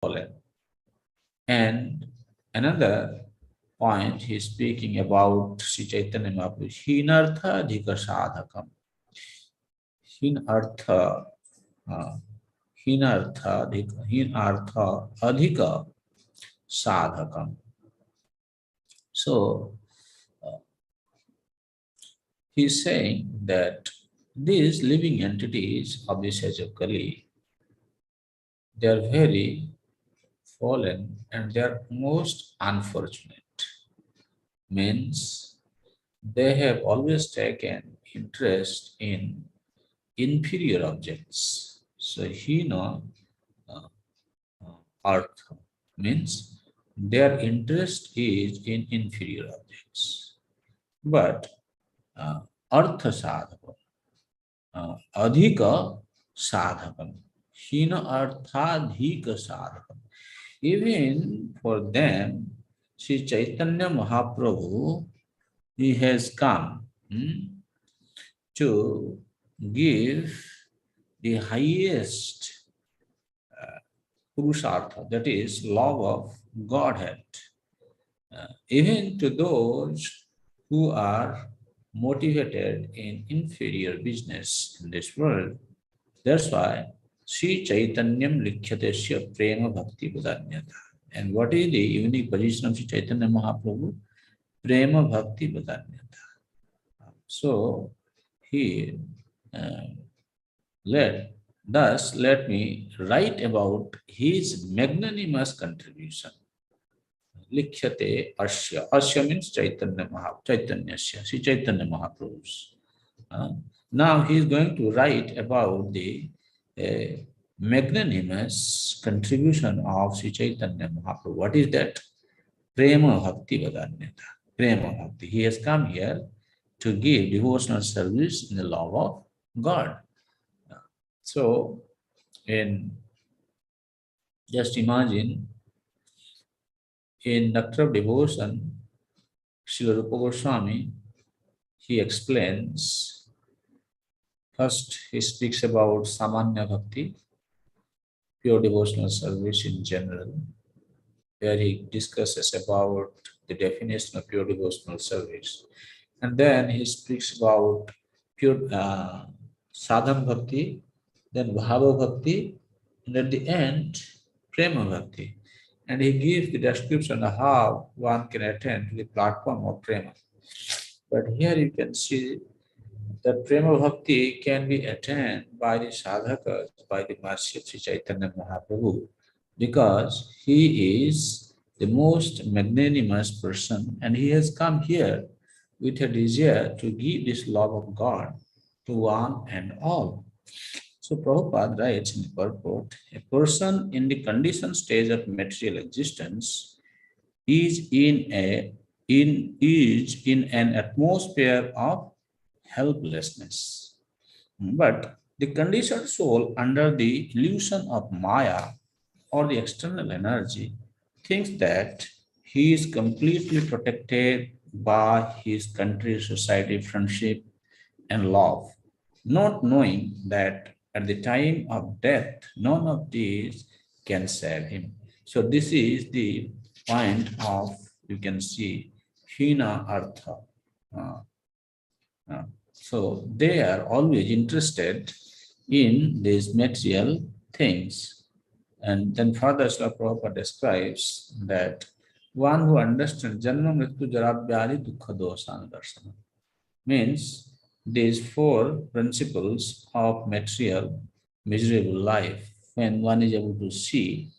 fallen. And another point he's speaking about Sri Chaitanya Mahaprabhu, Hinartha Adhika Sadhakam. Hinartha, uh, Hinartha Adhika Sadhakam. So, he's saying that these living entities of this age of Kali, they are very fallen and they are most unfortunate. Means they have always taken interest in inferior objects. So, uh, earth means their interest is in inferior objects. But artha sadhakam, adhika sadhakam, hina arthadhika sadhakam. Even for them, Sri Chaitanya Mahaprabhu, he has come to give the highest purushartha, that is, love of Godhead, even to those who are motivated in inferior business in this world. That's why Sri Chaitanyam Likhyatesya Prema Bhakti Padanyata. And what is the unique position of Sri Chaitanya Mahaprabhu? Prema Bhakti Padanyata. So, here, let me write about his magnanimous contribution. Likhyate Asya. Asya means Chaitanya Chaitanyasya, Sri Chaitanya Mahaprabhu's. Now he is going to write about the magnanimous contribution of Sri Chaitanya Mahaprabhu. What is that? Prema Bhakti Vadanyata. Prema Bhakti. He has come here to give devotional service in the love of God. So, just imagine, in Nectar of Devotion, Srila Rupa Goswami, he explains, first he speaks about Samanya Bhakti, pure devotional service in general, where he discusses about the definition of pure devotional service. And then he speaks about pure sadhana bhakti, then bhava bhakti, and at the end, prema bhakti. And he gives the description of how one can attain to the platform of prema. But here you can see that prema bhakti can be attained by the sadhakas, by the mercy of Sri Chaitanya Mahaprabhu, because he is the most magnanimous person and he has come here with a desire to give this love of God to one and all. So Prabhupada writes in the purport, a person in the conditioned stage of material existence is in an atmosphere of helplessness. But the conditioned soul under the illusion of Maya or the external energy thinks that he is completely protected by his country, society, friendship, and love, not knowing that at the time of death, none of these can save him. So this is the point of, you can see, Hina Artha. So they are always interested in these material things. And then further, Srila Prabhupada describes that one who understands Janma Mrityu Jarabhyadi Dukkha Dosana Darsana means these four principles of material miserable life, when one is able to see,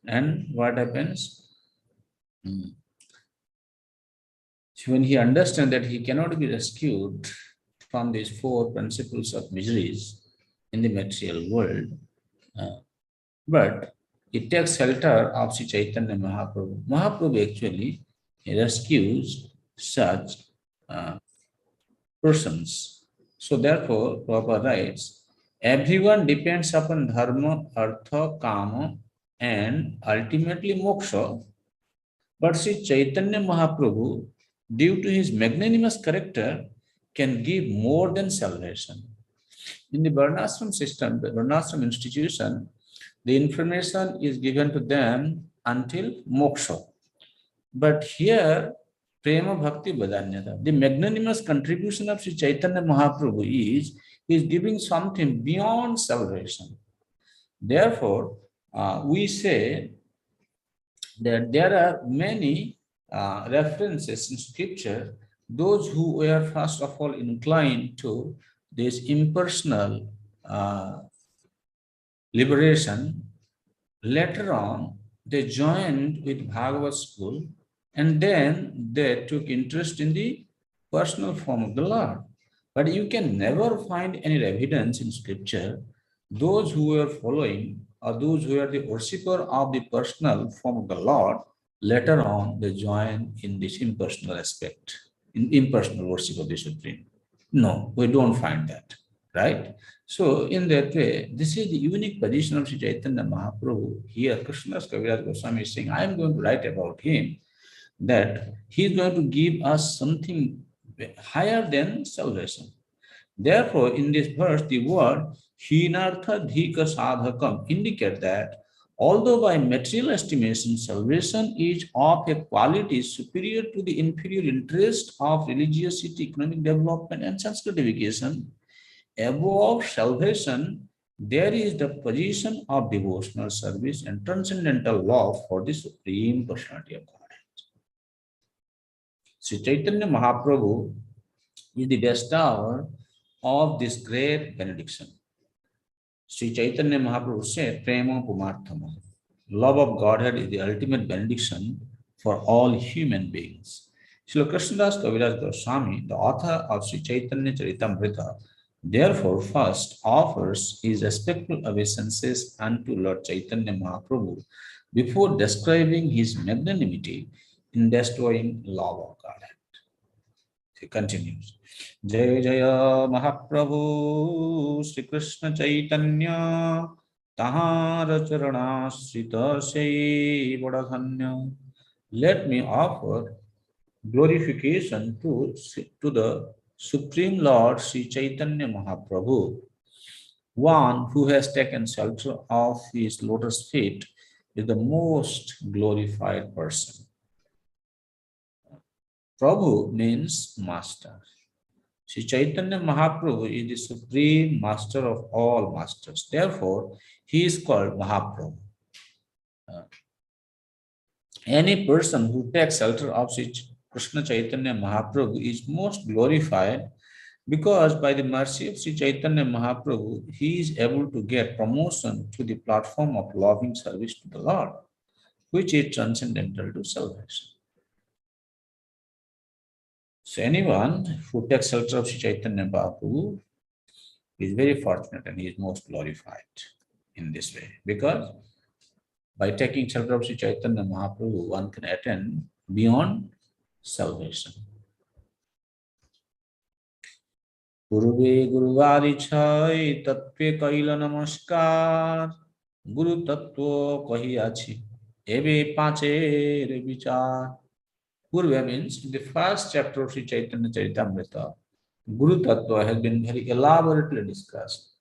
and what happens? When he understands that he cannot be rescued from these four principles of miseries in the material world, but it takes shelter of Sri Chaitanya Mahaprabhu. Mahaprabhu actually rescues such persons. So therefore, Prabhupada writes, everyone depends upon dharma, artha, kama, and ultimately moksha. But Sri Chaitanya Mahaprabhu, due to his magnanimous character, can give more than salvation. In the Varnashram system, the Varnashram institution, The information is given to them until moksha. But here, prema bhakti badanyata, the magnanimous contribution of Sri Chaitanya Mahaprabhu is giving something beyond salvation. Therefore, we say that there are many references in scripture, those who were first of all inclined to this impersonal liberation, later on they joined with Bhagavad school and then they took interest in the personal form of the Lord. But you can never find any evidence in scripture those who were following or those who were the worshipper of the personal form of the Lord, later on they join in this impersonal aspect, in impersonal worship of the Supreme. No, we don't find that, right? So in that way, this is the unique position of Sri Chaitanya Mahaprabhu. Here, Krishna's Kaviraj Goswami is saying, I am going to write about him, that he is going to give us something higher than salvation. Therefore, in this verse, the word Hinartha Dhika Sadhakam indicate that although by material estimation, salvation is of a quality superior to the inferior interest of religiosity, economic development, and sanctification, above salvation, there is the position of devotional service and transcendental love for the Supreme Personality of Godhead. Sri Chaitanya Mahaprabhu is the bestower of this great benediction. Sri Chaitanya Mahaprabhu said, Prema Pumarthama. Love of Godhead is the ultimate benediction for all human beings. Srila Krishnadas Kaviraj Goswami, the author of Sri Chaitanya Charitamrita, therefore first offers his respectful obeisances unto Lord Chaitanya Mahaprabhu before describing his magnanimity in bestowing love of Godhead. He continues. Jaya Jaya Mahaprabhu Sri Krishna Chaitanya Tahara Charana Srita Sei Vadadhanya. Let me offer glorification to the Supreme Lord Sri Chaitanya Mahaprabhu, one who has taken shelter of his lotus feet is the most glorified person. Prabhu means master. Sri Chaitanya Mahaprabhu is the supreme master of all masters. Therefore, he is called Mahaprabhu. Any person who takes shelter of Sri Krishna Chaitanya Mahaprabhu is most glorified because by the mercy of Sri Chaitanya Mahaprabhu, he is able to get promotion to the platform of loving service to the Lord, which is transcendental to salvation. So anyone who takes shelter of Sri Chaitanya Mahaprabhu is very fortunate and he is most glorified in this way. Because by taking shelter of Sri Chaitanya Mahaprabhu, one can attain beyond salvation. Guruve Guruvari Chai Tatve Kaila Namaskar Guru Tattva Kahiyachi Ebe Pache Revichar. Guru means in the first chapter of Sri Chaitanya Charitamrita, Guru Tattva has been very elaborately discussed.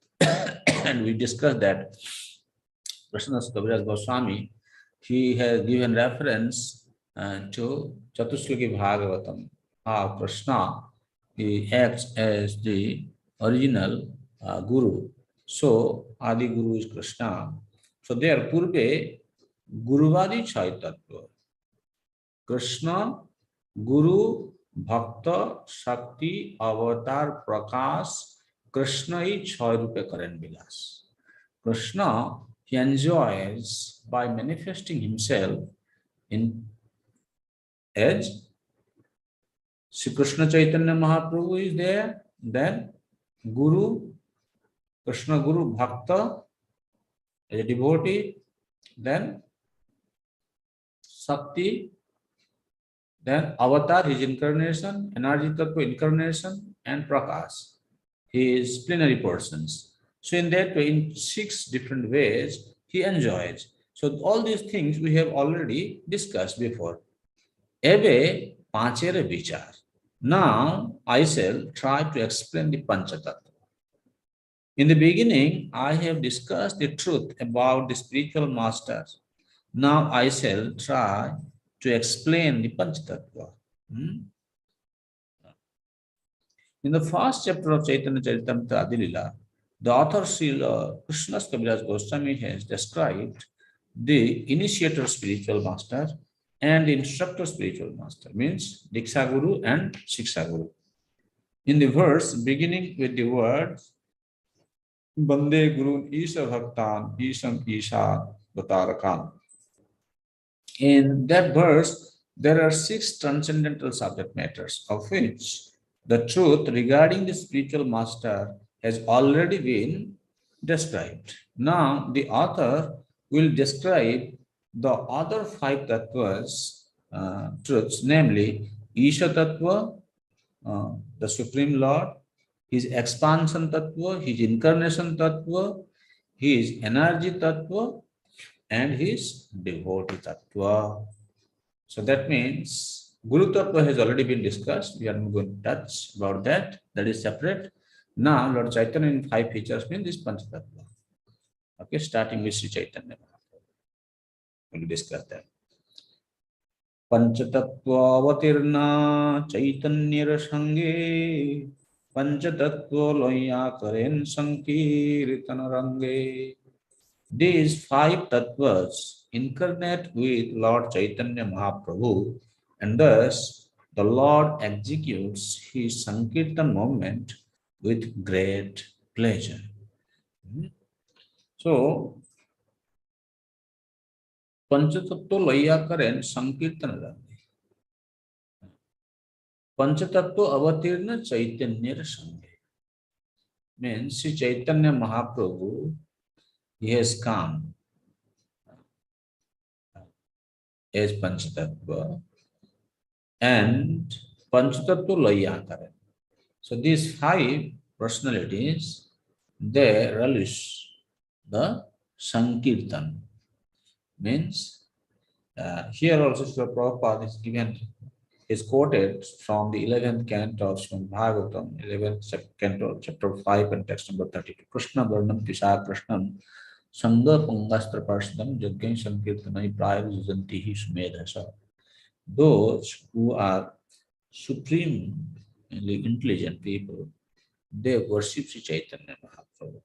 And we discussed that Krishnadas Kaviraj Goswami, he has given reference to Chatusloki Bhagavatam, how Krishna he acts as the original Guru. So Adi Guru is Krishna. So there Purve Guruvadi Chai Tattva. Krishna, Guru, Bhakta, Shakti, Avatar, Prakash, Krishna is Chai Rupe Karan Vilas. Krishna, he enjoys by manifesting himself in as Sri Krishna Chaitanya Mahaprabhu is there, then Guru, Krishna Guru, Bhakta, as a devotee, then Shakti, then Avatar, his incarnation, Energy Tattva incarnation, and Prakash, his plenary persons. So in that way, in 6 different ways, he enjoys. So all these things we have already discussed before. Ebe panchere vichar. Now I shall try to explain the Panchatattva. In the beginning, I have discussed the truth about the spiritual masters. Now I shall try to explain the Panchatattva. Hmm? In the first chapter of Chaitanya Charitamrita Adilila, the author Srila Krishna Kaviraj Goswami has described the initiator spiritual master and the instructor spiritual master, means Diksha Guru and Shiksha Guru. In the verse beginning with the words Bande Guru Isha Bhaktan Isham Isha Vatarakan. In that verse, there are 6 transcendental subject matters, of which the truth regarding the spiritual master has already been described. Now, the author will describe the other 5 tattvas, truths, namely Isha Tattva, the Supreme Lord, his expansion tattva, his incarnation tattva, his energy tattva, and his devotee tattva. So that means Guru tattva has already been discussed. We are not going to touch about that. That is separate. Now, Lord Chaitanya in 5 features means this Panch tattva. Okay, starting with Sri Chaitanya. We'll discuss that. पंचतत्वावतीर्णा चैतन्य संगे पंचतत्व लोया करें संकीर्तन रंगे. These 5 tattvas incarnate with Lord Chaitanya Mahaprabhu, and thus the Lord executes his Sankirtan movement with great pleasure. So, Panchatattva Layakaren Sankirtan Ranga. Panchatattva Avatirna Chaitanya Sange. Means Sri Chaitanya Mahaprabhu, he has come as Panchatattva and Panchatattva Layakaren. So these 5 personalities, they relish the Sankirtan. Means here also Srila Prabhupada is given, is quoted from the 11th canto of Srimad Bhagavatam, 11th canto, chapter 5 and text number 32. Krishna Varnam Tisha Krishnam Sangha Pangastra Parshadam Jagyan Sankirtanai Prayar Jujantihi Sumedhasa. Those who are supremely intelligent people, they worship Sri Chaitanya Mahaprabhu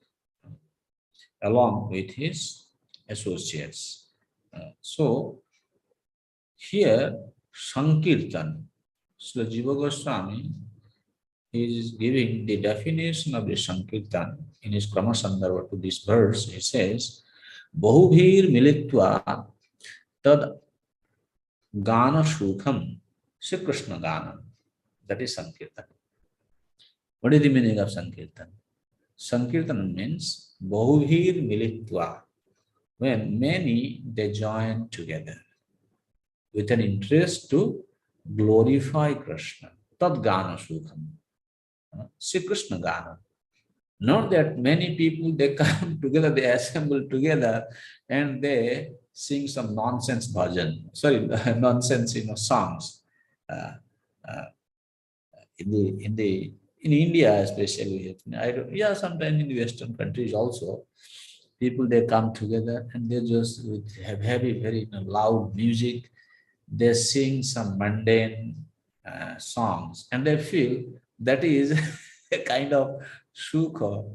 along with his associates. So, here Sankirtan, Srila Jiva Goswami is giving the definition of the Sankirtan in his Krama Sandarbha to this verse. He says, Bahubhir militva tad gana shukham Sri Krishna gana. That is Sankirtan. What is the meaning of Sankirtan? Sankirtan means Bahubhir militva. When many, they join together with an interest to glorify Krishna. Tad gana sukham. Sri Krishna gana. Not that many people, they come together, they assemble together and they sing some nonsense bhajan. Sorry, nonsense, songs. In India especially, sometimes in the Western countries also, people, they come together and they just have heavy, very loud music. They sing some mundane songs and they feel that is a kind of sukha.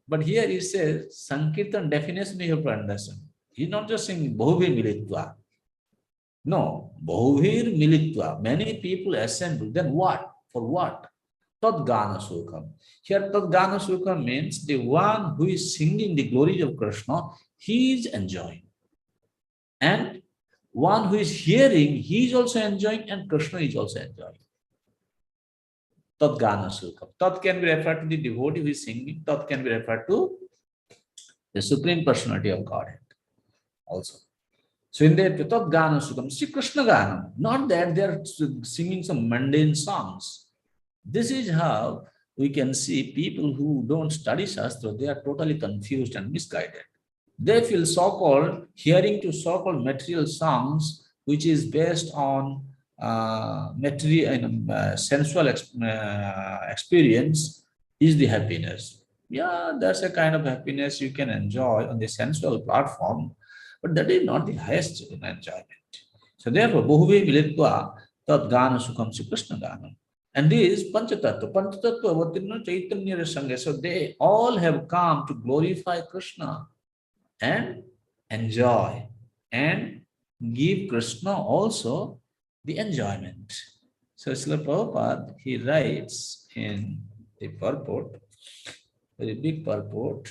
But here it says, Sankirtan definition you have to understand. He's not just saying Bahubhir Militva. No, Bahubhir Militva. Many people assemble. Then what? For what? Tadgana Sukham. Here Tadgana Sukham means the one who is singing the glories of Krishna, he is enjoying. And one who is hearing, he is also enjoying and Krishna is also enjoying. Tadgana Sukham. Tat can be referred to the devotee who is singing. Tat can be referred to the Supreme Personality of Godhead also. So in that Tadgana Sukham, Sri Krishna Ganam, not that they are singing some mundane songs. This is how we can see people who don't study Shastra, they are totally confused and misguided. They feel so-called hearing to so-called material songs, which is based on material and sensual experience, is the happiness. Yeah, that's a kind of happiness you can enjoy on the sensual platform, but that is not the highest enjoyment. So therefore, Bohuve Militva Tat Gana Sukham Sri Krishna Ganam. And this Panchatattva, Panchatattva Avatirna Chaitanya Sangha. So they all have come to glorify Krishna and enjoy and give Krishna also the enjoyment. So Srila Prabhupada, he writes in the purport, very big purport,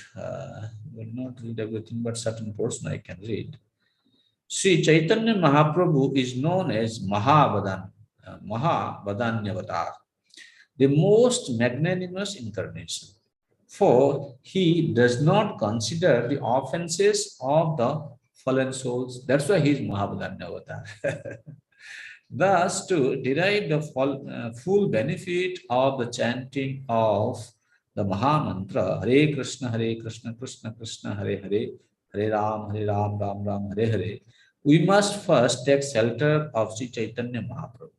will not read everything, but certain portion I can read. Sri Chaitanya Mahaprabhu is known as Mahavadanyavatar, the most magnanimous incarnation. For he does not consider the offenses of the fallen souls. That's why he is Mahavadanyavatar. Thus, to derive the full benefit of the chanting of the Maha Mantra, Hare Krishna, Krishna Krishna, Hare Hare, Hare Ram, Ram Ram, Hare Hare, we must first take shelter of Sri Chaitanya Mahaprabhu,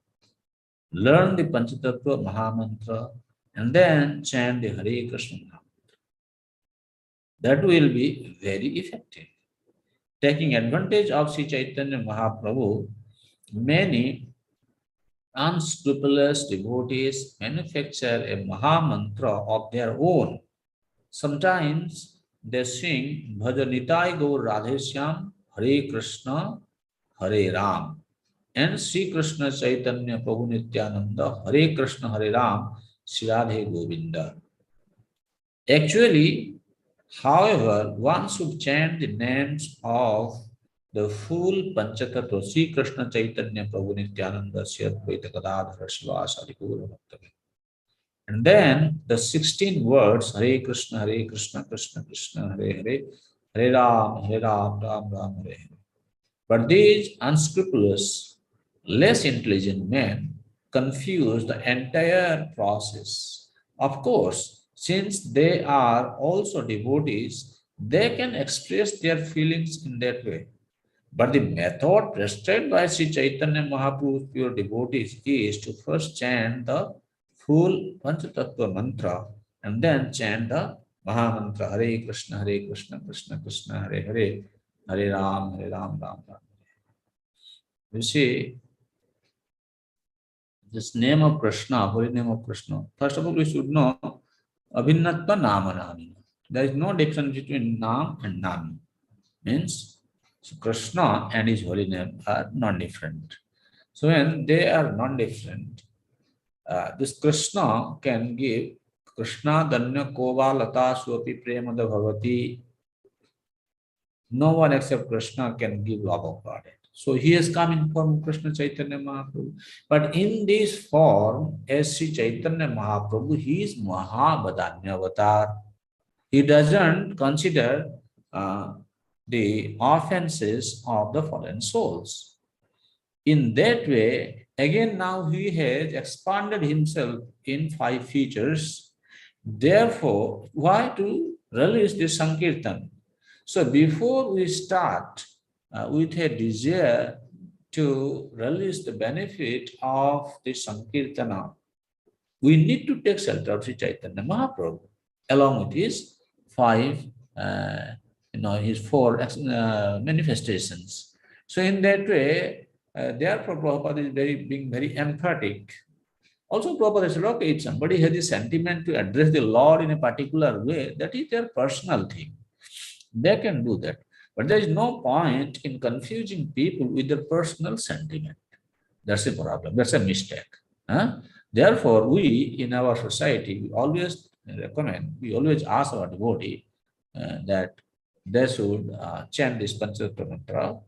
learn the Panchatattva Maha Mantra, and then chant the Hare Krishna Maha. That will be very effective. Taking advantage of Sri Chaitanya Mahaprabhu, many unscrupulous devotees manufacture a Maha Mantra of their own. Sometimes they sing Bhajanitai Gaur Radheshyam Hare Krishna Hare Ram and Sri Krishna Chaitanya Prabhu Nityananda Hare Krishna Hare Ram Sri Radhe Govinda. Actually, however, one should chant the names of the full Panchatattva Sri Krishna Chaitanya Prabhu Nityananda Sri Advaita Gadadhara Shivasa Adipura Bhaktavin. And then the 16 words Hare Krishna, Krishna Krishna, Hare Hare, Hare Ram, Ram Ram, Hare Hare. But these unscrupulous, less intelligent men confuse the entire process. Of course, since they are also devotees, they can express their feelings in that way. But the method prescribed by Sri Chaitanya Mahaprabhu's pure devotees is to first chant the full Panchatattva mantra and then chant the Maha Mantra Hare Krishna, Krishna Krishna, Hare Hare, Hare Ram, Ram Ram. You see, this name of Krishna, holy name of Krishna, first of all, we should know Abhinnatva Nama Nami. There is no difference between Nam and Nami. Means Krishna and his holy name are non-different. So when they are non-different, this Krishna can give Krishna Danya Kova Lata Swapi Premada Bhavati. No one except Krishna can give love of Godhead. So he has come in form of Krishna Chaitanya Mahaprabhu. But in this form, as Sri Chaitanya Mahaprabhu, he is Mahavadanya Avatar. He doesn't consider the offenses of the fallen souls. In that way, again now he has expanded himself in 5 features. Therefore, why to release this Sankirtan? So before we start with a desire to release the benefit of the Sankirtana, we need to take shelter of Sri Chaitanya Mahaprabhu along with his 5, his 4 manifestations. So in that way, therefore Prabhupada is being very emphatic. Also Prabhupada said, okay, if somebody has a sentiment to address the Lord in a particular way, that is their personal thing. They can do that. But there is no point in confusing people with their personal sentiment. That's a problem. That's a mistake. Therefore, we in our society, we always recommend, we always ask our devotee that they should chant this Panchatattva mantra,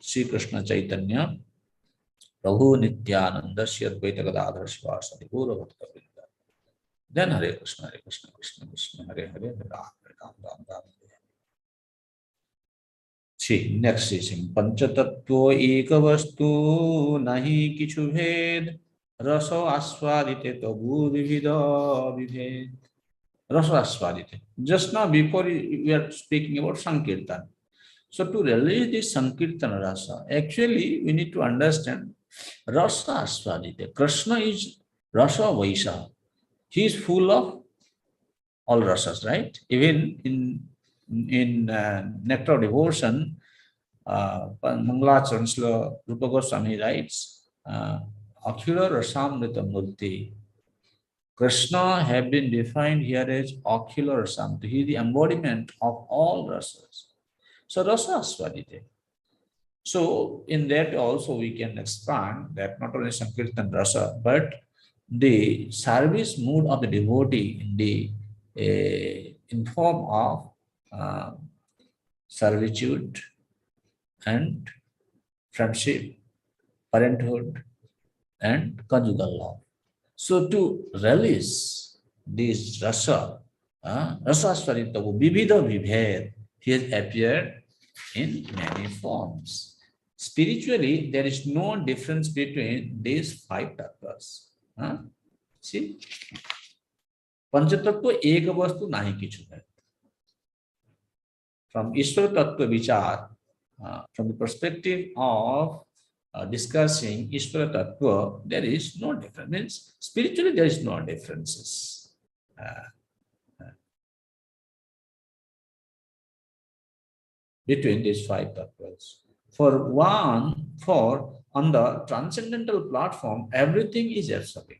Sri Krishna Chaitanya, Prabhu Nityananda, Sri Advaita Gadadhara Shivasa Adipura Bhaktavin. Then Hare Krishna, Krishna Krishna, Hare Hare, Hare Ram, Ram Ram. See, next is Panchatattva eka vastu nahi kichu bhed raso aswadite tabu vivida vibhed. Raso aswadite. Just now before we are speaking about Sankirtan. So to release this Sankirtan rasa, actually we need to understand rasa aswadite. Krishna is rasa vaisa. He is full of all rasas, right? Even in Nectar of Devotion, Mangalacharan Srila Rupa Goswami writes, Akhila Rasamrita Murti. Krishna have been defined here as Akhila Rasamrita. He is the embodiment of all rasas. So rasas Varieties. So in that also we can expand that not only Sankirtan rasa, but the service mood of the devotee in the in form of uh, servitude and friendship, parenthood, and conjugal love. So to release this rasa, rasasvarita, vividha vibhed, he has appeared in many forms. Spiritually, there is no difference between these five tattvas. See, पंचतत्व एक वस्तु नहीं किछु है. From Ishvara Tattva Vichar, from the perspective of discussing Ishvara Tattva, there is no difference. Means spiritually there is no differences. Between these five tattvas. For on the transcendental platform, everything is absolute.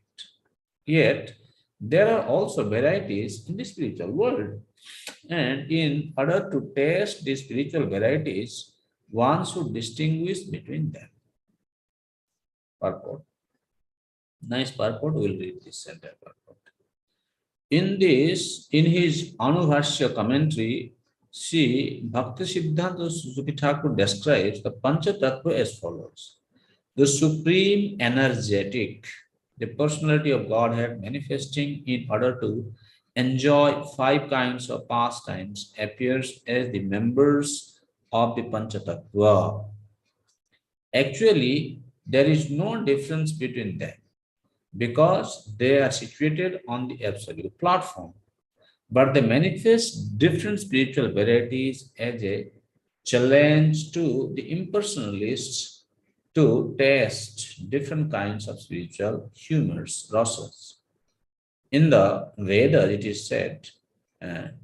Yet, there are also varieties in the spiritual world. And in order to test these spiritual varieties, one should distinguish between them. Purport. Nice purport, we'll read this entire purport. In his Anubhashya commentary, Sri Bhaktisiddhanta Suzuki Thakur describes the Pancha Tattva as follows. The supreme energetic, the personality of Godhead manifesting in order to enjoy five kinds of pastimes appears as the members of the Pancha Tattva. Actually, there is no difference between them because they are situated on the absolute platform. But they manifest different spiritual varieties as a challenge to the impersonalists to test different kinds of spiritual humors, rasas. In the Veda, it is said, Parasya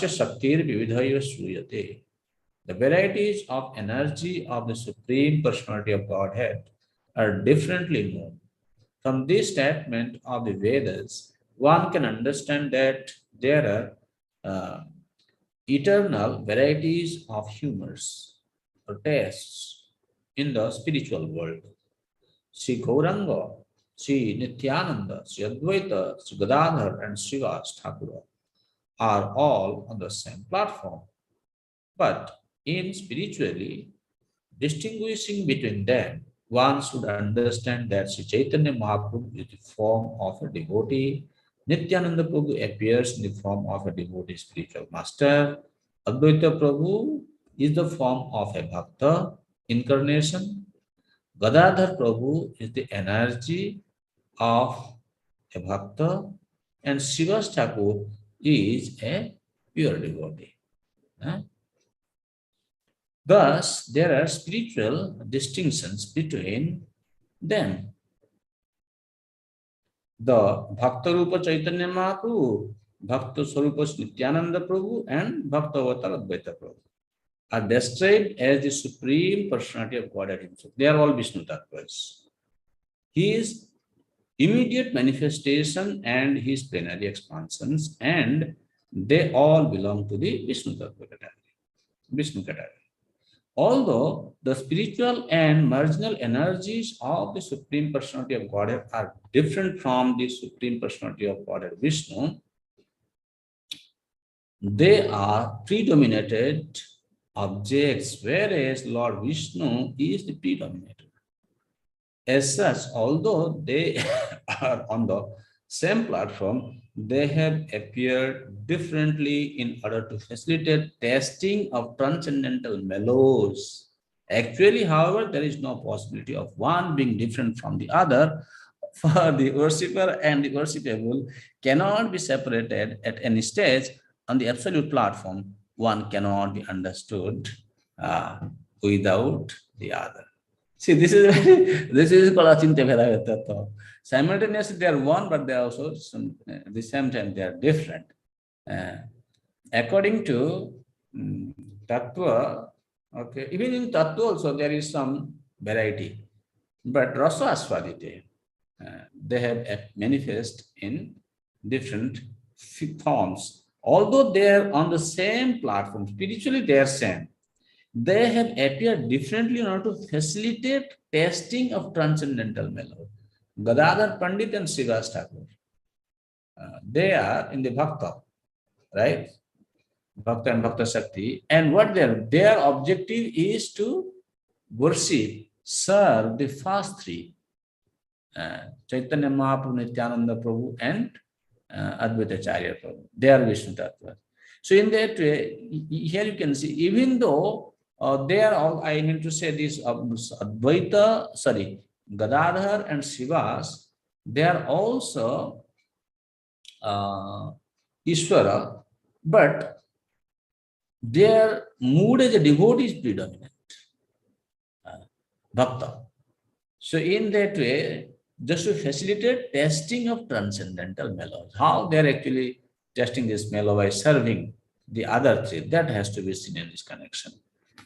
Shaktir Vividhaya Sruyate. The varieties of energy of the Supreme Personality of Godhead are differently known. From this statement of the Vedas, one can understand that there are eternal varieties of humors or tastes in the spiritual world. Sri Gauranga, Sri Nityananda, Sri Advaita, Sri Gadadhar, and Srivas Thakura are all on the same platform. But in spiritually, distinguishing between them, one should understand that Sri Chaitanya Mahaprabhu is the form of a devotee, Nityananda Prabhu appears in the form of a devotee spiritual master, Advaita Prabhu is the form of a bhakta incarnation, Gadadhar Prabhu is the energy of a bhakta, and Srivas Thakur is a pure devotee. Thus, there are spiritual distinctions between them. The Bhakta Rupa Chaitanya Mahaprabhu, Bhakta Swarupa Nityananda Prabhu, and Bhakta Avatar Advaita Prabhu are described as the Supreme Personality of Godhead Himself. They are all Vishnu Tattvas. His immediate manifestation and his plenary expansions, and they all belong to the Vishnu Tattva category. Vishnu category. Although the spiritual and marginal energies of the Supreme Personality of Godhead are different from the Supreme Personality of Godhead Vishnu, they are predominated objects, whereas Lord Vishnu is the predominator. As such, although they are on the same platform, they have appeared differently in order to facilitate testing of transcendental mellows. Actually, however, there is no possibility of one being different from the other, for the worshipper and the worshipable cannot be separated at any stage. On the absolute platform, one cannot be understood without the other. See, this is this is called achintya bheda tattva. Simultaneously, they are one, but they are also at the same time they are different. Uh, According to tattva, okay, even in tattva also there is some variety, but rasa aswadite, they have manifest in different forms. Although they are on the same platform, spiritually they are same. They have appeared differently in order to facilitate testing of transcendental melody. Gadadhar Pandit and Srivas Thakur, they are in the Bhakta, right? Bhakta and Bhakta Shakti. And what their objective is to worship, serve the first three, Chaitanya Mahaprabhu, Nityananda Prabhu, and Advaita Acharya Prabhu. They are Vishnu Tattva. So in that way, here you can see, even though they are all, I mean to say this, Advaita, Gadadhar and Srivas, they are also Ishvara, but their mood as a devotee is predominant, bhakta. So in that way, just to facilitate testing of transcendental mellows, how they are actually testing this mellow by serving the other three, that has to be seen in this connection.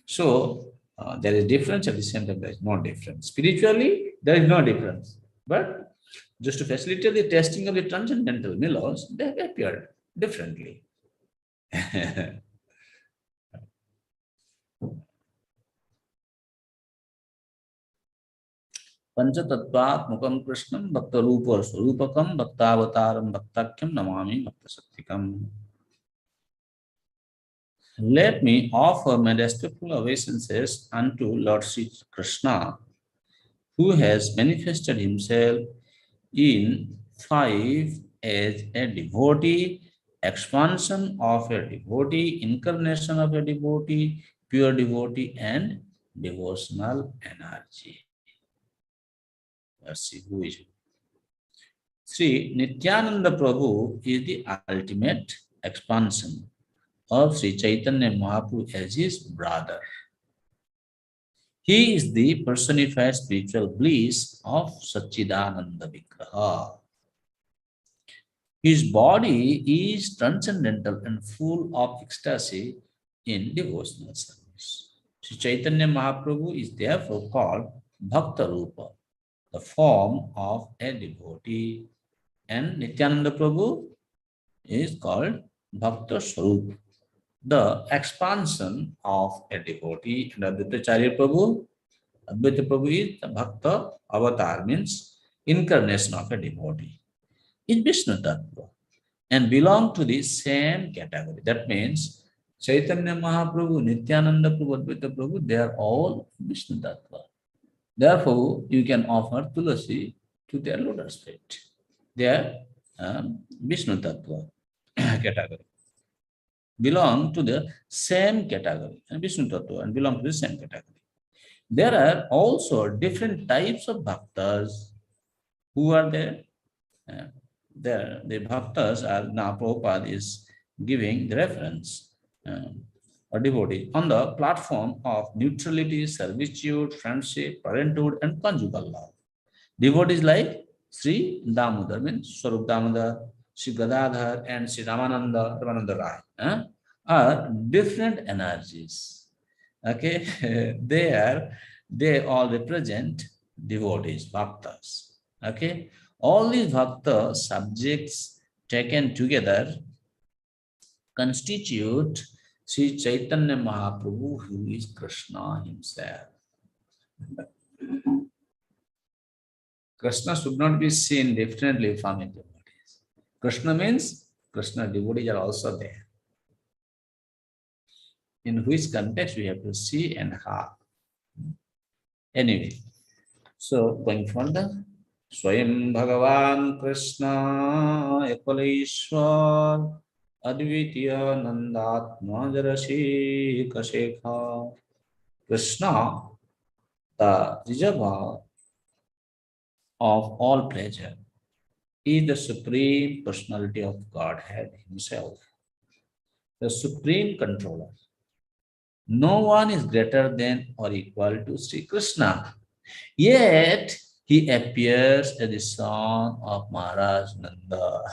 So there is difference, at the same time there is no difference. Spiritually, there is no difference. But just to facilitate the testing of the transcendental mellows, they have appeared differently. पंचतत्वात्मकं कृष्णं भक्तरूप स्वरूपकं भक्तावतारं भक्ताख्यं Namami भक्तशक्तिकम्. Let me offer my respectful obeisances unto Lord Sri Krishna, who has manifested himself in five as a devotee, expansion of a devotee, incarnation of a devotee, pure devotee, and devotional energy. Let's see who is it. Sri Nityananda Prabhu is the ultimate expansion of Sri Chaitanya Mahaprabhu as his brother. He is the personified spiritual bliss of Satchidananda Vigraha. His body is transcendental and full of ecstasy in devotional service. Sri Chaitanya Mahaprabhu is therefore called Bhakta Rupa, the form of a devotee, and Nityananda Prabhu is called Bhakta Swarup, the expansion of a devotee, and Advaita Acharya Prabhu, Advaita Prabhu is the Bhakta avatar, means incarnation of a devotee, is Vishnu Tattva and belong to the same category. That means Chaitanya Mahaprabhu, Nityananda Prabhu, Advaita Prabhu, they are all Vishnu Tattva. Therefore, you can offer Tulasi to their lotus feet. They are Vishnu Tattva category. Belong to the same category, and Vishnu Tattva, and belong to the same category. There are also different types of bhaktas who are there. The bhaktas are, now Prabhupada is giving the reference or devotee on the platform of neutrality, servitude, friendship, parenthood, and conjugal love. Devotees like Sri Damodar, means Swarup Damodar, Sri Gadadhar, and Sri Ramananda Rai are different energies. Okay, they all represent devotees, bhaktas. Okay, all these bhakta subjects taken together constitute Sri Chaitanya Mahaprabhu, who is Krishna himself. Krishna should not be seen differently from his devotees. Krishna means Krishna devotees are also there. In which context we have to see and how. Anyway, so going further, Swayam Bhagavan Krishna Ekaleshwar Advitiya Nandatma Jarasi Kashekha. Krishna, the reservoir of all pleasure, is the supreme personality of Godhead himself, the supreme controller. No one is greater than or equal to Sri Krishna. Yet he appears as the son of Maharaj Nanda.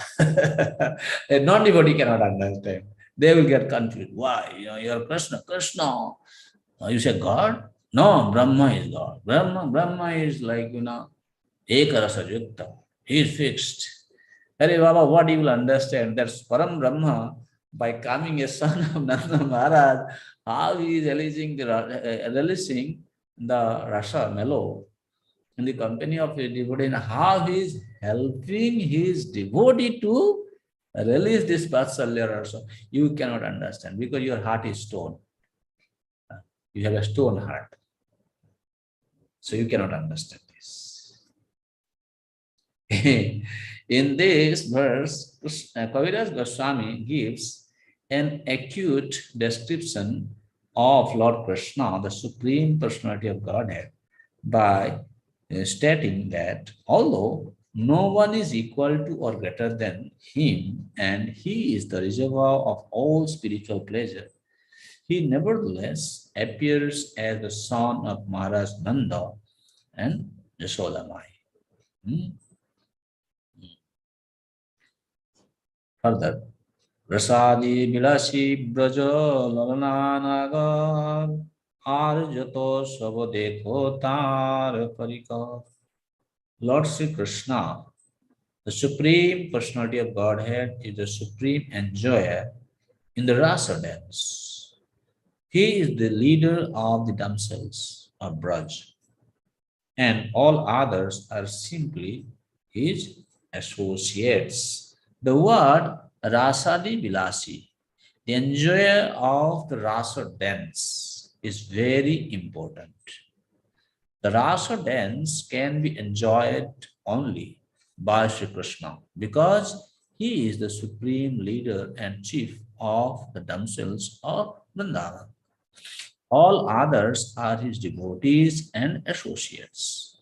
A non-devotee cannot understand. They will get confused. Why? You're Krishna. Krishna. You say God? No, Brahma is God. Brahma is like, Ekarasa Yukta. He is fixed. Hare Baba, what you will understand? That's Param Brahma, by coming a son of Nanda Maharaj, how he is releasing the rasa mellow in the company of a devotee, and how he is helping his devotee to release this Vatsalya rasa. You cannot understand because your heart is stone. You have a stone heart. So you cannot understand this. In this verse, Kaviraj Goswami gives an acute description of Lord Krishna, the Supreme Personality of Godhead, by stating that although no one is equal to or greater than him, and he is the reservoir of all spiritual pleasure, he nevertheless appears as the son of Maharaj Nanda and Yashodamai. Further, Rasadi Bilasi Braja Lalanagar Arjato Sabadeko Tar Parikar. Lord Sri Krishna, the Supreme Personality of Godhead, is the supreme enjoyer in the rasa dance. He is the leader of the damsels of Braj, and all others are simply his associates. The word Rasadi Bilasi, the enjoyer of the rasa dance, is very important. The rasa dance can be enjoyed only by Sri Krishna because he is the supreme leader and chief of the damsels of Vrindavan. All others are his devotees and associates.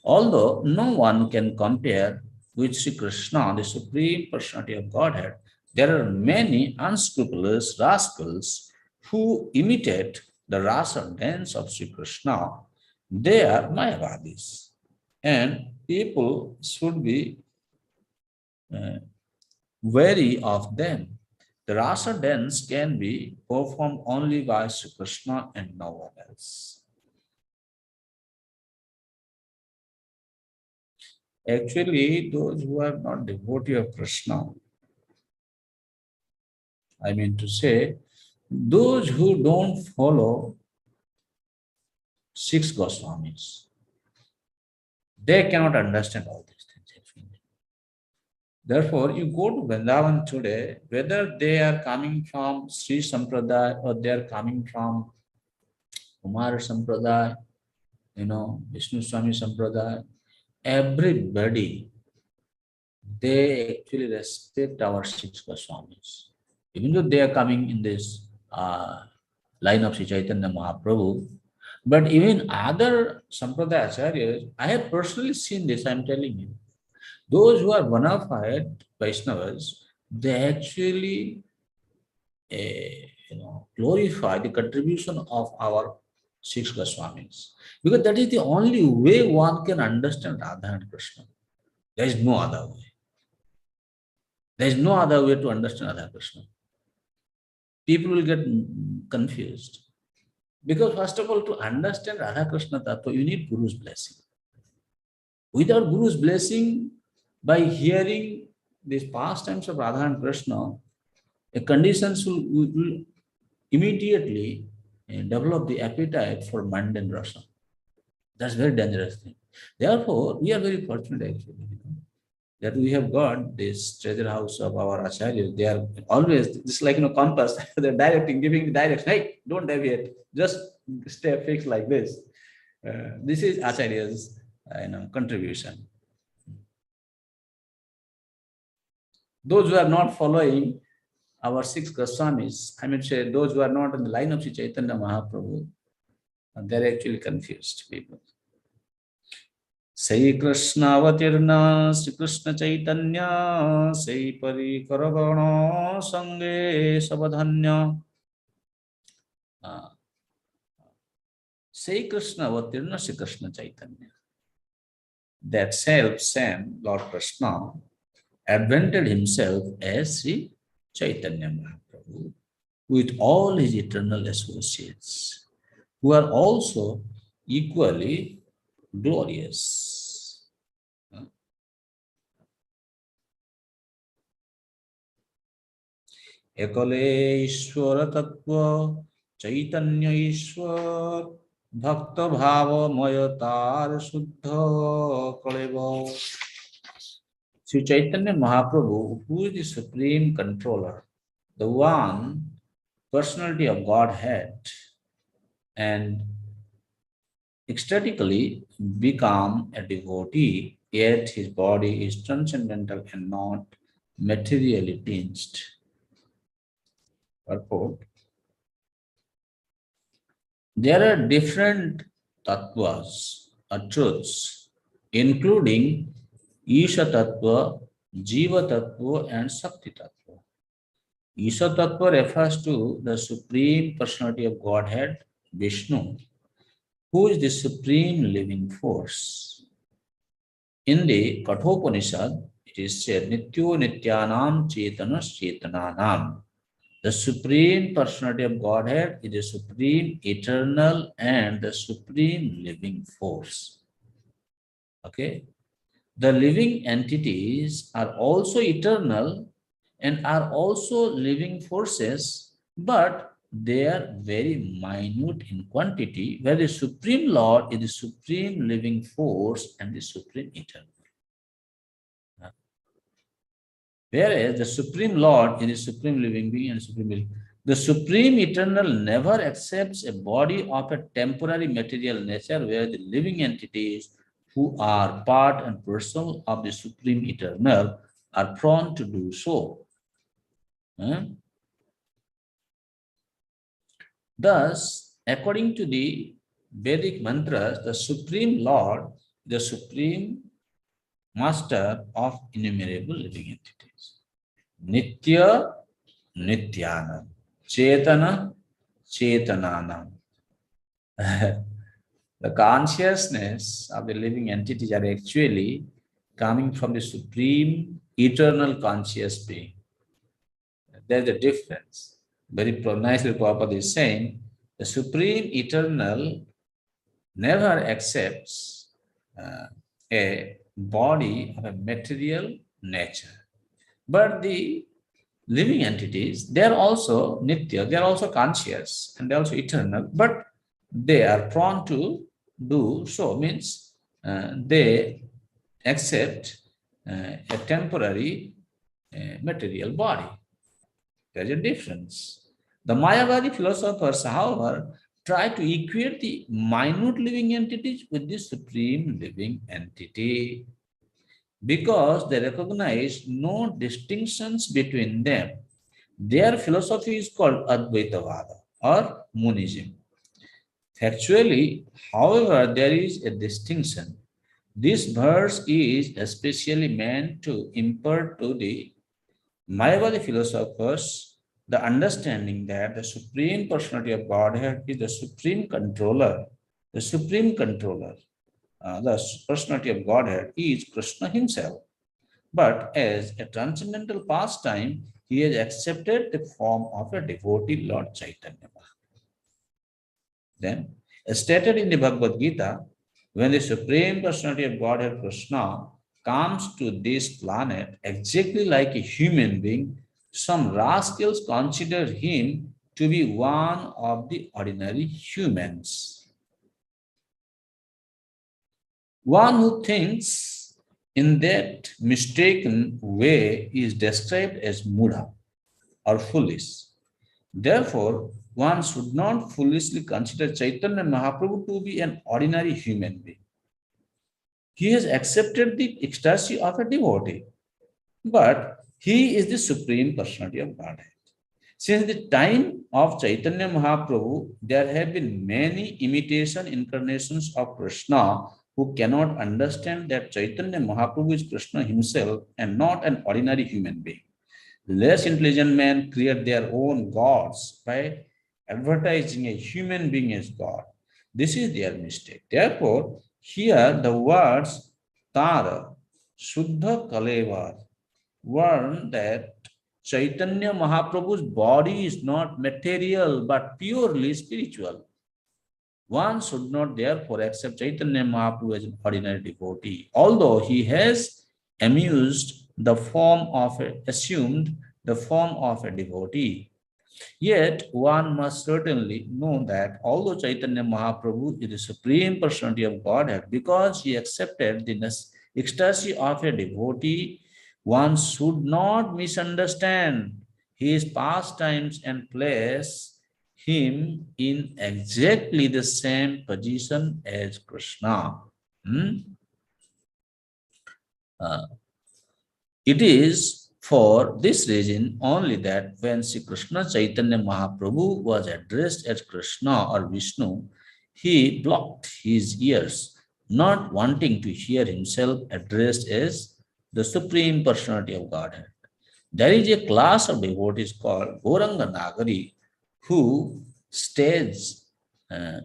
Although no one can compare with Sri Krishna, the Supreme Personality of Godhead, there are many unscrupulous rascals who imitate the rasa dance of Sri Krishna. They are Mayavadis. And people should be wary of them. The rasa dance can be performed only by Sri Krishna and no one else. Actually, those who are not devotee of Krishna, I mean to say, those who don't follow six Goswamis, they cannot understand all these things. Therefore, you go to Vrindavan today, whether they are coming from Sri Sampradaya or they are coming from Kumar Sampradaya, Vishnu Swami Sampradaya, everybody, they actually respect our six Goswamis. Even though they are coming in this line of Sri Chaitanya Mahaprabhu, but even other Sampradaya Acharyas, I have personally seen this, I am telling you. Those who are bona fide Vaishnavas, they actually glorify the contribution of our six Goswamis. Because that is the only way one can understand Radha and Krishna. There is no other way. There is no other way to understand Radha Krishna. People will get confused. Because first of all, to understand Radha Krishna Tattva, you need Guru's blessing. Without Guru's blessing, by hearing these pastimes of Radha and Krishna, a conditions will immediately develop the appetite for mundane rasa. That's a very dangerous thing. Therefore, we are very fortunate actually, that we have got this treasure house of our acharyas. They are always just like compass. They're directing, giving the direction. Hey, don't deviate. Just stay fixed like this. This is acharya's contribution. Those who are not following our six Goswamis, I mean, say those who are not in the line of Sri Chaitanya Mahaprabhu, they're actually confused people. Sai Krishna Avatirna, Sri Krishna Chaitanya, Sai Parikaragana, Sange Sabadhanya. Say Krishna Avatirna Sri Krishna Chaitanya. That self-same Lord Krishna advented himself as Sri Chaitanya Mahaprabhu with all his eternal associates, who are also equally glorious. Ekale Ishwara Tattva Chaitanya Ishwar Bhakta Bhava Mayatar Suddha Kaleva. Sri Chaitanya Mahaprabhu, who is the supreme controller, the one personality of Godhead, and ecstatically become a devotee, yet his body is transcendental and not materially tinged. Purport. There are different tattvas or truths, including Isha Tattva, Jiva Tattva, and Sakti Tattva. Isha Tattva refers to the Supreme Personality of Godhead, Vishnu, who is the supreme living force. In the Kathopanishad, it is said, Nityo Nityanam Chetanas Chetananam. The Supreme Personality of Godhead is the supreme, eternal, and the supreme living force. Okay? The living entities are also eternal and are also living forces, but they are very minute in quantity, where the Supreme Lord is the supreme living force and the supreme eternal. Whereas the Supreme Lord is the supreme living being and supreme living. The Supreme Eternal never accepts a body of a temporary material nature, where the living entities who are part and parcel of the Supreme Eternal are prone to do so. Thus, according to the Vedic mantras, the Supreme Lord, the Supreme Master of innumerable living entities. Nitya, Nityana, Chetana, Chetanana. The consciousness of the living entities are actually coming from the supreme eternal conscious being. There's a difference. Very nicely Prabhupada is saying, the supreme eternal never accepts a body of a material nature. But the living entities, they are also nitya, they are also conscious, and they are also eternal, but they are prone to do so, means they accept a temporary material body. There's a difference. The Mayavadi philosophers, however, try to equate the minute living entities with the supreme living entity, because they recognize no distinctions between them. Their philosophy is called Advaitavada or Monism. Factually, however, there is a distinction. This verse is especially meant to impart to the Mayavadi philosophers the understanding that the Supreme Personality of Godhead is the supreme controller. The supreme controller, the Personality of Godhead, is Krishna himself. But as a transcendental pastime, he has accepted the form of a devotee Lord Chaitanya. Then, as stated in the Bhagavad Gita, when the Supreme Personality of Godhead Krishna comes to this planet exactly like a human being, some rascals consider him to be one of the ordinary humans. One who thinks in that mistaken way is described as mudha or foolish. Therefore, one should not foolishly consider Chaitanya Mahaprabhu to be an ordinary human being. He has accepted the ecstasy of a devotee, but he is the Supreme Personality of Godhead. Since the time of Chaitanya Mahaprabhu, there have been many imitation incarnations of Krishna who cannot understand that Chaitanya Mahaprabhu is Krishna himself and not an ordinary human being. Less intelligent men create their own gods by advertising a human being as God. This is their mistake. Therefore, here the words Tara, Shuddha Kalevar warn that Chaitanya Mahaprabhu's body is not material but purely spiritual. One should not therefore accept Chaitanya Mahaprabhu as an ordinary devotee, although he has assumed the form of a devotee. Yet one must certainly know that although Chaitanya Mahaprabhu is the Supreme Personality of Godhead, because he accepted the ecstasy of a devotee, one should not misunderstand his pastimes and place him in exactly the same position as Krishna. Uh, It is for this reason only that when Sri Krishna Chaitanya Mahaprabhu was addressed as Krishna or Vishnu, he blocked his ears, not wanting to hear himself addressed as the Supreme Personality of Godhead. There is a class of devotees called Gauranga Nagari who stage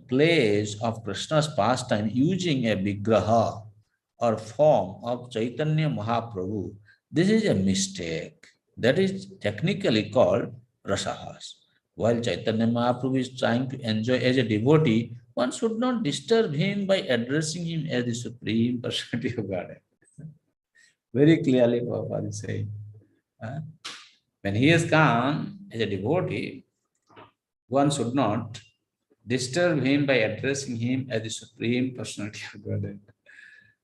plays of Krishna's pastime using a vigraha or form of Chaitanya Mahaprabhu. This is a mistake. That is technically called rasahas. While Chaitanya Mahaprabhu is trying to enjoy as a devotee, one should not disturb him by addressing him as the Supreme Personality of Godhead. Very clearly, Prabhupada is saying. When he has come as a devotee, one should not disturb him by addressing him as the Supreme Personality of Godhead.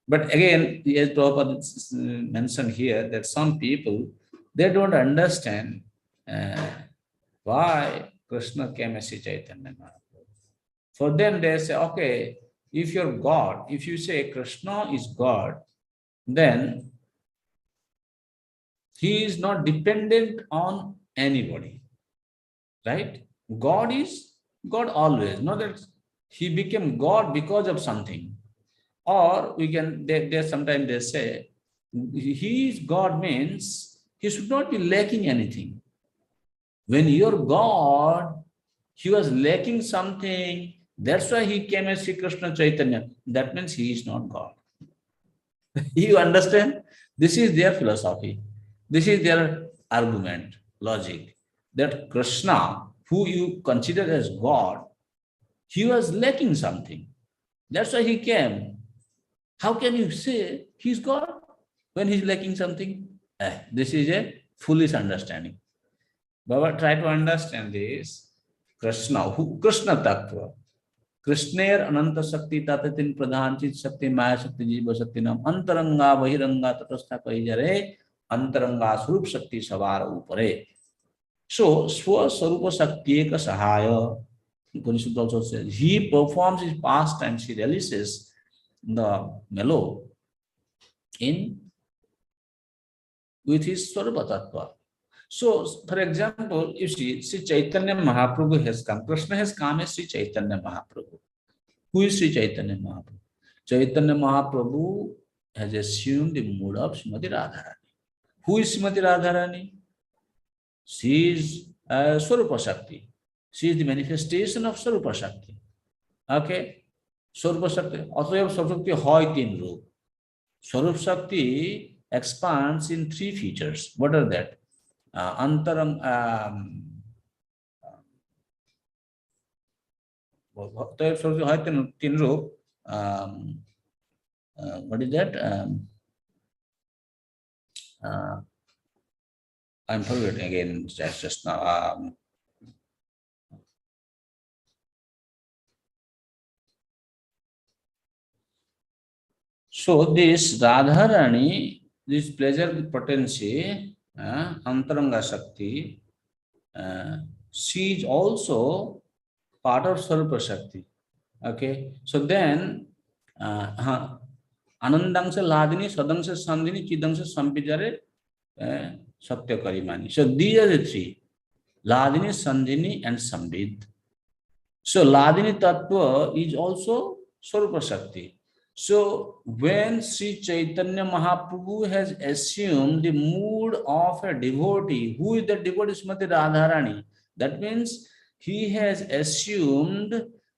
But again, as Prabhupada mentioned here, that some people, they don't understand why Krishna came as Sri Chaitanya Mahaprabhu. For them, they say, okay, if you're God, if you say Krishna is God, then he is not dependent on anybody, right? God is God always. Not that he became God because of something. Or we can, they sometimes they say, he is God means he should not be lacking anything. When you're God, he was lacking something. That's why he came as Sri Krishna Chaitanya. That means he is not God. You understand? This is their philosophy. This is their argument, logic. That Krishna, who you consider as God, he was lacking something. That's why he came. How can you say he's God when he's lacking something? This is a foolish understanding. Baba, try to understand this. Krishna, who Krishna Tattva. Krishner Ananta Shakti Tatatin Pradhanchit Shakti Maya Shakti Jiva Shakti Nam Antaranga Bahiranga Tatastha Kahijare Antaranga Swarup Shakti Savara Upare. So Swa Swarupa Shakti Eka Sahaya, Upanishad also says, he performs his pastimes, he realises the mellow in with his Swarupa Tattva. So, for example, you see, Sri Chaitanya Mahaprabhu has come. Krishna has come as Sri Chaitanya Mahaprabhu. Who is Sri Chaitanya Mahaprabhu? Chaitanya Mahaprabhu has assumed the mood of Srimati Radharani. Who is Srimati Radharani? She is Swarupa Shakti. She is the manifestation of Swarupa Shakti. Okay? Swarupa Shakti. Atayab Swarupa Shakti hoy tin roop. Swarup Shakti expands in three features. What are that? Antarang, what is that? I'm forgetting again just now. So this Radharani, this pleasure potency, Antaranga Shakti, she is also part of Swarupa Shakti. Okay, so then Anandang se Ladini, Sadang se Sandini, Chidang se Sampijare, Satya Karimani. So these are the three, Ladini, Sandini, and Sambid. So Ladini Tattva is also Swarupa Shakti. So when Sri Chaitanya Mahaprabhu has assumed the mood of a devotee, who is the devotee? Srimati Radharani. That means he has assumed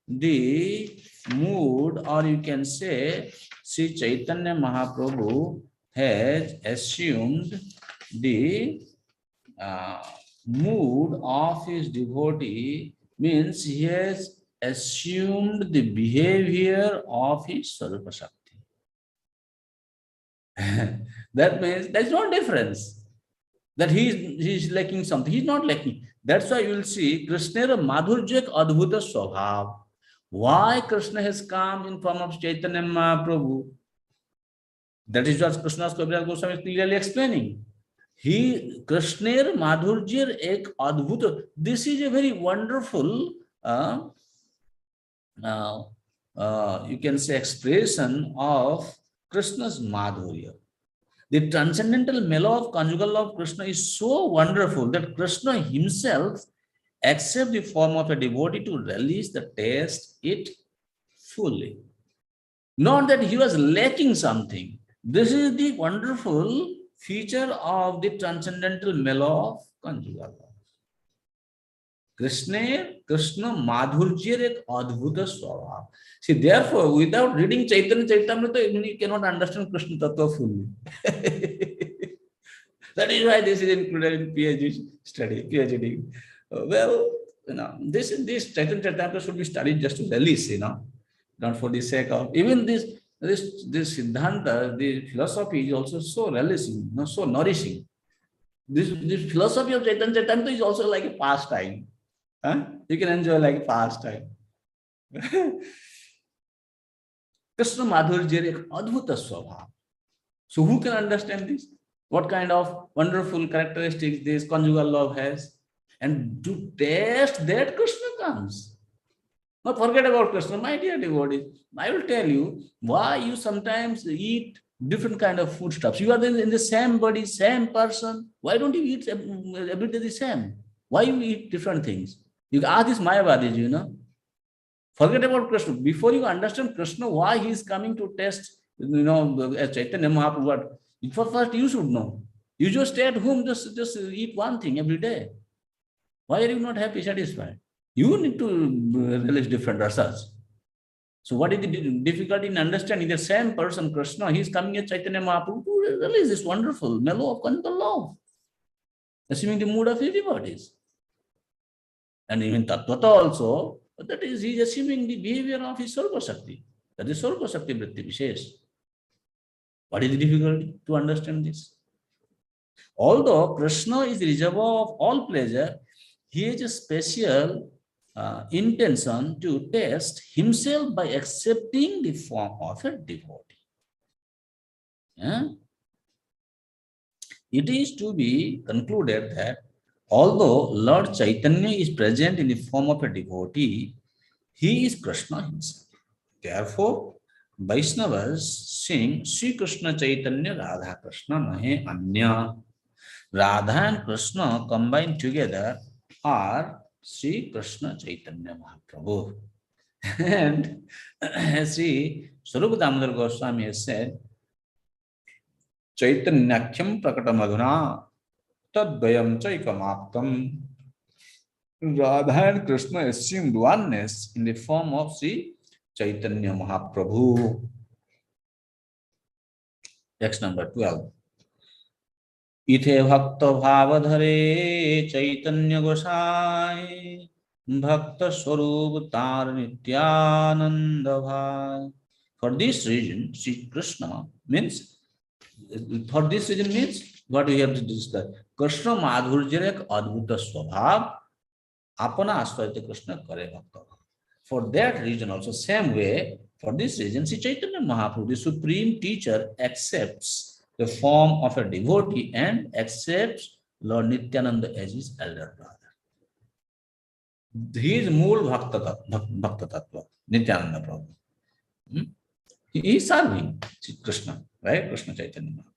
the mood, or you can say Sri Chaitanya Mahaprabhu has assumed the uh, mood of his devotee, means he has assumed the behavior of his Swarupa Shakti. That means there's no difference. That he's lacking something. He's not lacking. That's why you will see Krishna Madhurjak Adbhuta Swabhav. Why Krishna has come in form of Chaitanya Mahaprabhu? That is what Krishna's Kaviraj Goswami is clearly explaining. He Krishna Madhurjir ek Adbhuta. This is a very wonderful uh, uh, you can say expression of Krishna's Madhurya. The transcendental mellow of conjugal love of Krishna is so wonderful that Krishna himself accepts the form of a devotee to release the taste it fully. Not that he was lacking something. This is the wonderful feature of the transcendental mellow of conjugal love. Krishna Madhurjir ek adbhuta swabhav. See, therefore, without reading Chaitanya Charitamrita, you cannot understand Krishna Tattva fully. That is why this is included in PhD study, PhD. Well, this Chaitanya Charitamrita should be studied just to release, not for the sake of, even this Siddhanta, the philosophy is also so releasing, so nourishing. This philosophy of Chaitanya Charitamrita is also like a pastime. You can enjoy like a pastime. Krishna Madhurjya ek adbhuta swabhav. So who can understand this? What kind of wonderful characteristics this conjugal love has? And to test that, Krishna comes. Now forget about Krishna, my dear devotees. I will tell you why you sometimes eat different kind of foodstuffs. You are in the same body, same person. Why don't you eat every day the same? Why you eat different things? You can ask this Mayavadis, Forget about Krishna. Before you understand Krishna, why he is coming to test, as Chaitanya Mahaprabhu, first you should know. You just stay at home, just eat one thing every day. Why are you not happy, satisfied? You need to release different rasahas. So what is the difficulty in understanding the same person, Krishna, he is coming as Chaitanya Mahaprabhu to release this wonderful mellow of conjugal love, assuming the mood of everybody. And even Tattvata also, that is, he is assuming the behavior of his Sarva Shakti. That is Sarva Shakti Vritti Vishesh. What is the difficulty to understand this? Although Krishna is the reservoir of all pleasure, he has a special intention to test himself by accepting the form of a devotee. Yeah? It is to be concluded that although Lord Chaitanya is present in the form of a devotee, he is Krishna himself. Therefore, Vaishnavas sing Sri Krishna Chaitanya Radha Krishna Nahe Anya. Radha and Krishna combined together are Sri Krishna Chaitanya Mahaprabhu. And Sri Swarupa Damodar Goswami has said, Chaitanyakyam Prakatamadhuna Tadvayam Chaikamaptam. Radha and Krishna assumed oneness in the form of Sri Chaitanya Mahaprabhu. Text number 12. Ithe bhakta bhavadhare Chaitanya Gosai bhakta swarup tar nityananda bhai. For this reason, Sri Krishna means, what we have to discuss. Krishna madhurjya adbhuta swabhav apana asvayate Krishna kare bhakta. For that reason also, same way, for this reason, Sri Chaitanya Mahaprabhu, the supreme teacher, accepts the form of a devotee and accepts Lord Nityananda as his elder brother. He is Mool Bhakta Tattva, Nityananda Prabhu. He is serving Krishna, right? Krishna Chaitanya Mahaprabhu.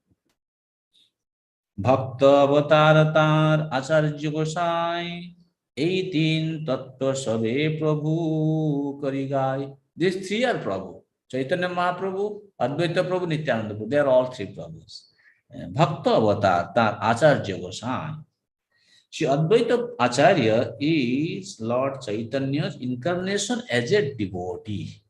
Bhakta Avataratar Acharya Gosai 18 Tattva Sabe Prabhu Karigai. These three are Prabhu. Chaitanya Mahaprabhu, Advaita Prabhu, Nityananda Prabhu. They are all three Prabhus. Bhakta Avatar, Acharya Gosai. Shri Advaita Acharya is Lord Chaitanya's incarnation as a devotee.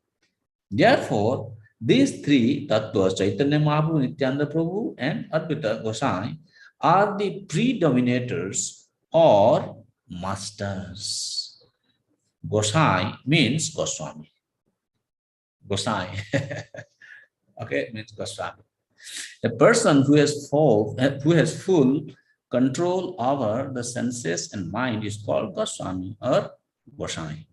Therefore, these three tattvas, Chaitanya Mahaprabhu, Nityananda Prabhu, and Advaita Gosai, are the predominators or masters. Gosai means Goswami. Gosai, okay, means Goswami. A person who has full control over the senses and mind is called Goswami or Gosai.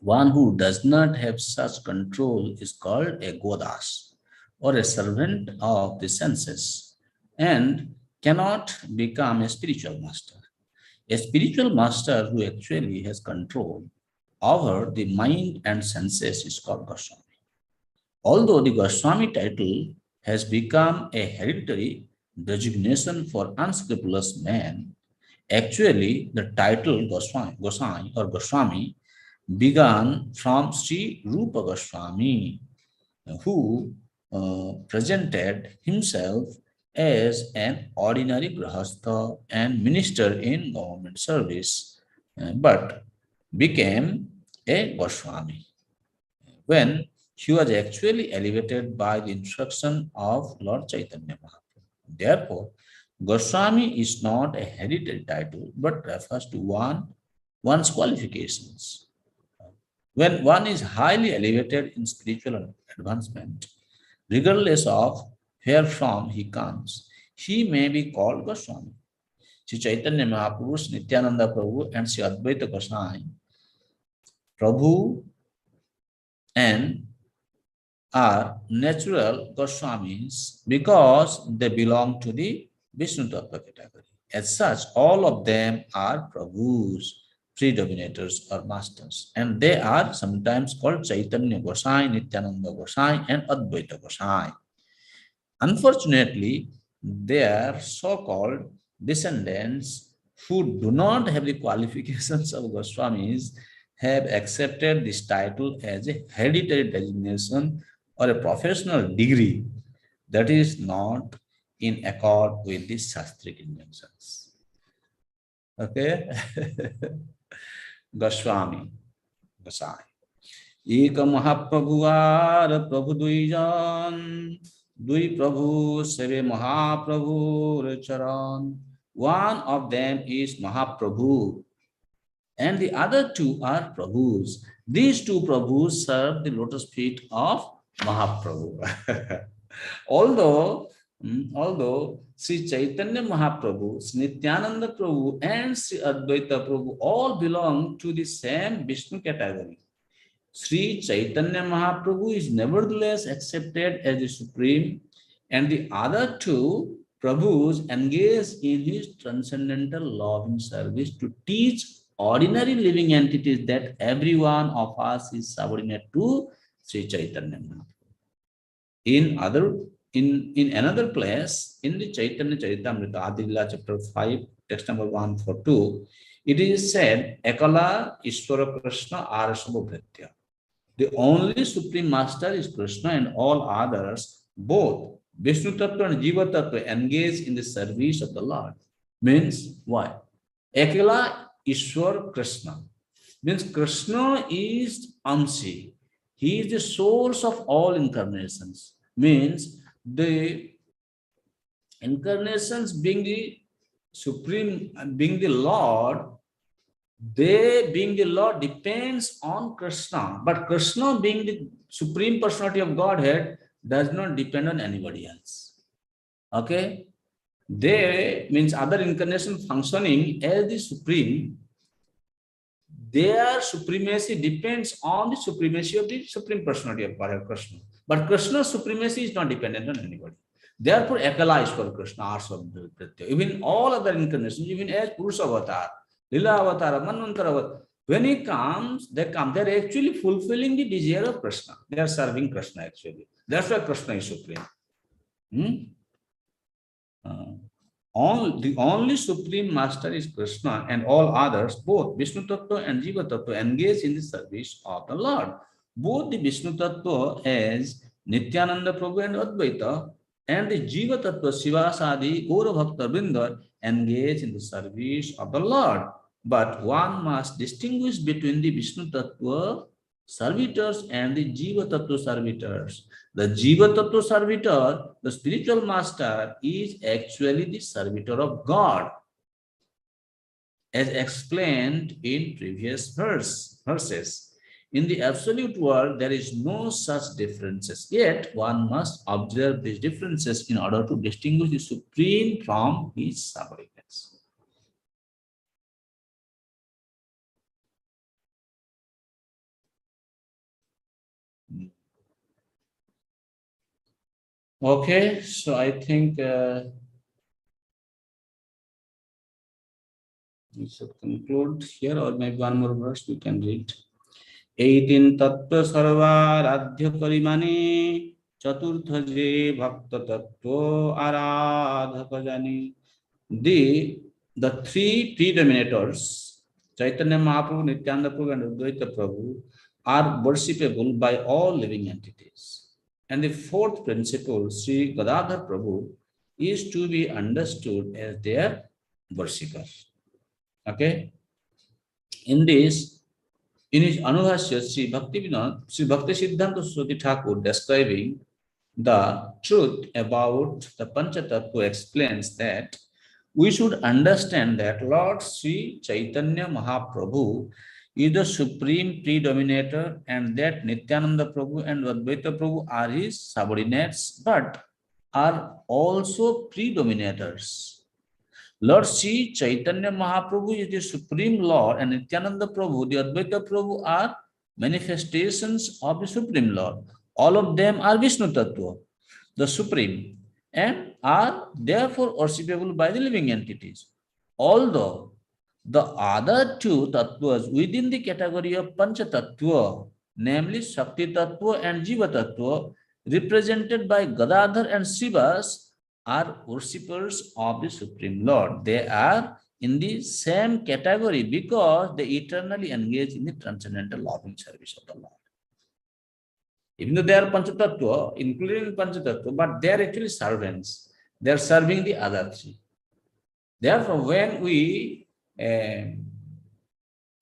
One who does not have such control is called a Godas or a servant of the senses and cannot become a spiritual master. A spiritual master who actually has control over the mind and senses is called Goswami. Although the Goswami title has become a hereditary designation for unscrupulous men, actually the title Goswami or Goswami began from Sri Rupa Goswami, who presented himself as an ordinary grahastha and minister in government service, but became a Goswami when he was actually elevated by the instruction of Lord Chaitanya Mahaprabhu. Therefore, Goswami is not a hereditary title, but refers to one's qualifications. When one is highly elevated in spiritual advancement, regardless of where from he comes, he may be called Goswami. Sri Chaitanya Mahaprabhu, Sri Nityananda Prabhu, and Sri Advaita Goswami, Prabhu, and are natural Goswamis because they belong to the Vishnu Tattva category. As such, all of them are Prabhus, predominators or masters, and they are sometimes called Chaitanya Gosai, Nityananda Gosai, and Advaita Gosai. Unfortunately, their so-called descendants who do not have the qualifications of Goswamis have accepted this title as a hereditary designation or a professional degree that is not in accord with the Shastric injunctions. Okay? Goswami, Gosai. एक महाप्रभु are प्रभु दुईजन दुई प्रभु सेवे महाप्रभुर चरण. One of them is Mahaprabhu and the other two are Prabhus. These two Prabhus serve the lotus feet of Mahaprabhu. although Sri Chaitanya Mahaprabhu, Sri Nityananda Prabhu and Sri Advaita Prabhu all belong to the same Vishnu category, Sri Chaitanya Mahaprabhu is nevertheless accepted as the supreme, and the other two Prabhus engage in his transcendental loving service to teach ordinary living entities that every one of us is subordinate to Sri Chaitanya Mahaprabhu. In another place, in the Chaitanya Charitamrita, Adilila chapter 5, text number 142, it is said, Ekala Ishvara Krishna Arasava Bhritya. The only Supreme Master is Krishna and all others, both Vishnu Tattva and Jiva Tattva, engage in the service of the Lord. Means what? Ekala Ishwar Krishna. Means Krishna is Amsi. He is the source of all incarnations. Means the incarnations being the Supreme, being the Lord, they being the Lord depends on Krishna, but Krishna being the Supreme Personality of Godhead does not depend on anybody else. Okay? They means other incarnation functioning as the Supreme, their supremacy depends on the supremacy of the Supreme Personality of Godhead, Krishna. But Krishna's supremacy is not dependent on anybody. Therefore, Ekala is for Krishna, Arsva. Even all other incarnations, even as Purusha Avatar, Lila Avatar, Manvantar Avatar, when he comes, they're actually fulfilling the desire of Krishna. They are serving Krishna actually. That's why Krishna is supreme. The only Supreme Master is Krishna, and all others, both Vishnu Tattva and Jiva Tattva, engage in the service of the Lord. Both the Vishnu Tattva as Nityananda Prabhu and Advaita, and the Jiva Tattva Sivasadi Gaura Bhakta Vrinda engage in the service of the Lord. But one must distinguish between the Vishnu Tattva servitors and the Jiva Tattva servitors. The Jiva Tattva servitor, the spiritual master, is actually the servitor of God, as explained in previous verses. In the absolute world, there is no such differences. Yet, one must observe these differences in order to distinguish the Supreme from his subordinates. Okay, so I think we should conclude here, or maybe one more verse we can read. Eitin tattva sarvaradhya karimani chaturtha je bhakta tattva aradhaka jani. The three predominators, Chaitanya Mahaprabhu, Nityananda Prabhu, and Advaita Prabhu, are worshipable by all living entities. And the fourth principle, Sri Gadadhar Prabhu, is to be understood as their worshipper. Okay? In this, in his Anubhashya, Sri Bhakti Siddhanta Saraswati Thakur, describing the truth about the Panchatattva, explains that we should understand that Lord Sri Chaitanya Mahaprabhu is the supreme predominator, and that Nityananda Prabhu and Advaita Prabhu are his subordinates, but are also predominators. Lord Sri Chaitanya Mahaprabhu is the Supreme Lord, and Nityananda Prabhu, the Advaita Prabhu, are manifestations of the Supreme Lord. All of them are Vishnu Tattva, the Supreme, and are therefore worshipable by the living entities. Although the other two Tattvas within the category of Pancha Tattva, namely Shakti Tattva and Jiva Tattva, represented by Gadadhar and Srivas, are worshippers of the Supreme Lord. They are in the same category because they eternally engage in the transcendental loving service of the Lord. Even though they are Panchatattva, included in Panchatattva, but they are actually servants. They are serving the other three. Therefore, when we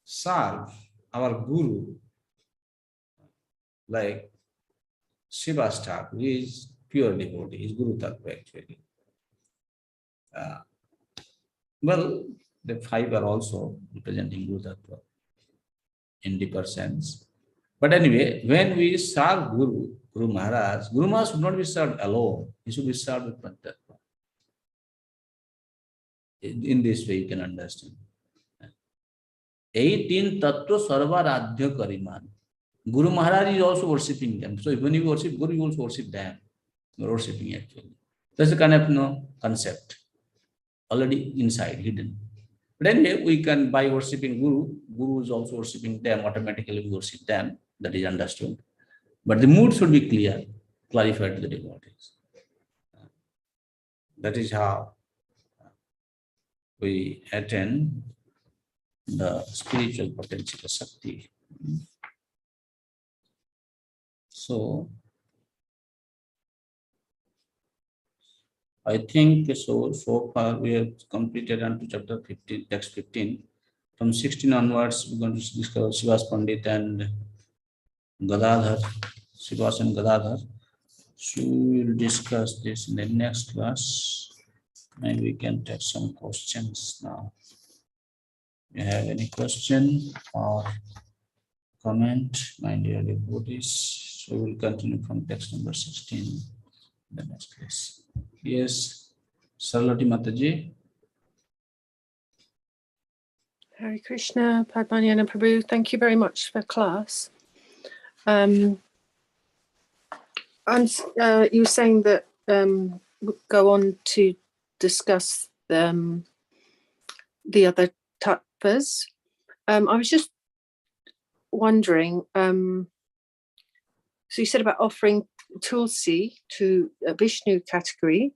serve our Guru, like Srivas, who is pure devotee, is Guru Tattva actually. Well, the five are also representing Guru Tattva in deeper sense. But anyway, when we serve Guru Maharaj should not be served alone. He should be served with Panchatattva. In this way, you can understand. 18 Tattva Sarva Radhya Kariman. Guru Maharaj is also worshipping them. So when you worship Guru, you also worship them. You are worshipping actually. That's a kind of concept already inside, hidden. But anyway, we can, by worshipping Guru is also worshipping them, automatically we worship them. That is understood. But the mood should be clear, clarified to the devotees. That is how we attain the spiritual potential of Shakti. So, I think so far we have completed unto chapter 15, text 15. From 16 onwards, we're going to discuss Srivas Pandit and Gadadhar, Srivas and Gadadhar. So we will discuss this in the next class. Maybe we can take some questions now. You have any question or comment, my dear devotees? So we will continue from text number 16 in the next class. Yes, Sarlati Mataji. Hare Krishna, Padmanayana Prabhu, thank you very much for class. You were saying that we'll go on to discuss the other tattvas. I was just wondering, so you said about offering tulsi to a Vishnu category,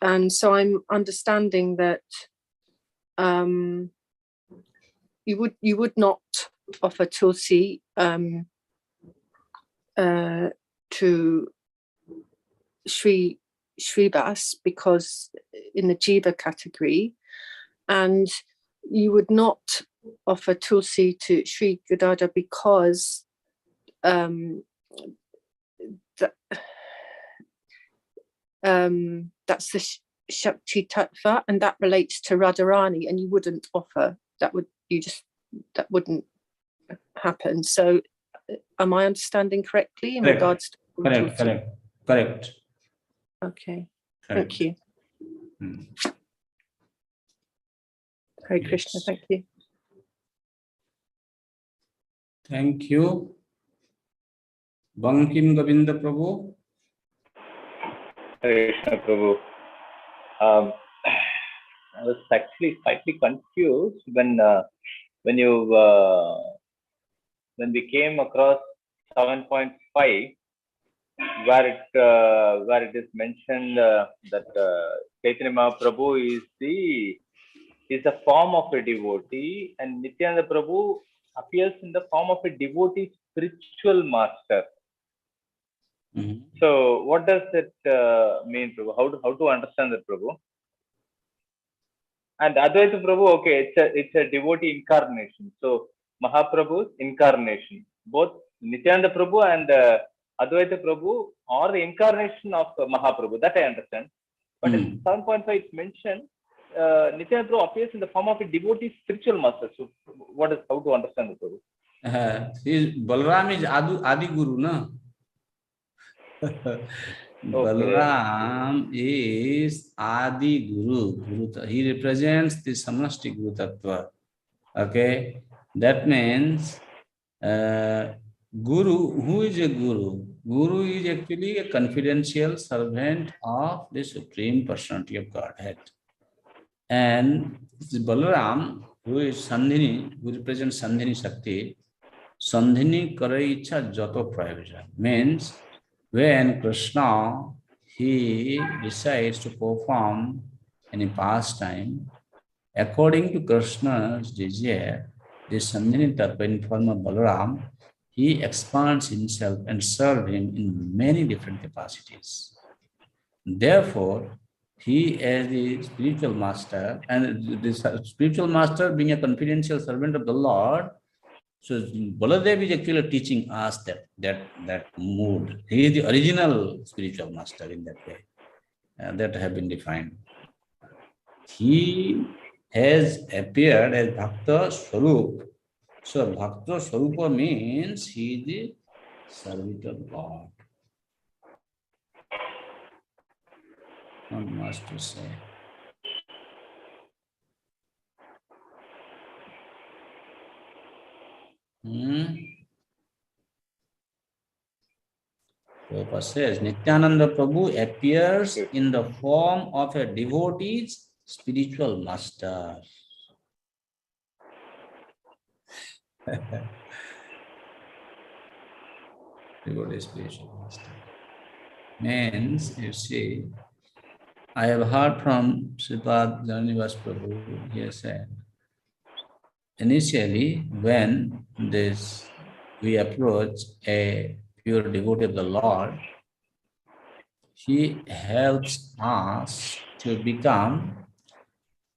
and so I'm understanding that you would not offer tulsi to Srivas because in the Jiva category, and you would not offer tulsi to Sri Gadada because that's the Shakti Tattva, and that relates to Radharani, and you wouldn't offer that. That wouldn't happen. So, am I understanding correctly in regards to tulsi? Correct. Okay, Correct. thank you. Hare Krishna, Yes. thank you. Thank you. Bankim Govinda Prabhu. Hare Krishna, Prabhu. I was actually slightly confused when we came across 7.5, where it is mentioned that Caitanya Mahaprabhu is a form of a devotee, and Nityananda Prabhu appears in the form of a devotee spiritual master. So, what does it mean, Prabhu? How to understand that, Prabhu? And Advaita Prabhu, okay, it's a devotee incarnation. So Mahaprabhu's incarnation, both Nityananda Prabhu and Advaita Prabhu are the incarnation of Mahaprabhu. That I understand. But in 7.5 it's mentioned Nityananda Prabhu appears in the form of a devotee spiritual master. So how to understand the Prabhu? Balaram is Adi Guru, no? Balaram is Adi Guru. He represents the Samasti Guru Tattva. Okay, that means Guru. Who is a Guru? Guru is actually a confidential servant of the Supreme Personality of Godhead. And Balaram, who is Sandhini, who represents Sandhini Shakti, Sandhini Karaicha Jato Prayojan, means when Krishna, he decides to perform any pastime, according to Krishna's desire, the Sandhini Tattva in form of Balaram, he expands himself and serves him in many different capacities. Therefore, he as the spiritual master, and the spiritual master being a confidential servant of the Lord, so Baladev is actually teaching us that mood. He is the original spiritual master in that way. That have been defined. He has appeared as Bhakta Swarup. So Bhakta Swarupa means he is the servant of God. Not much to say. Prabhupada says, Nityananda Prabhu appears in the form of a devotee's spiritual master. Devotee spiritual master. Means, you see, I have heard from Sripad Janivas Prabhu, he has said, initially when we approach a pure devotee of the Lord, he helps us to become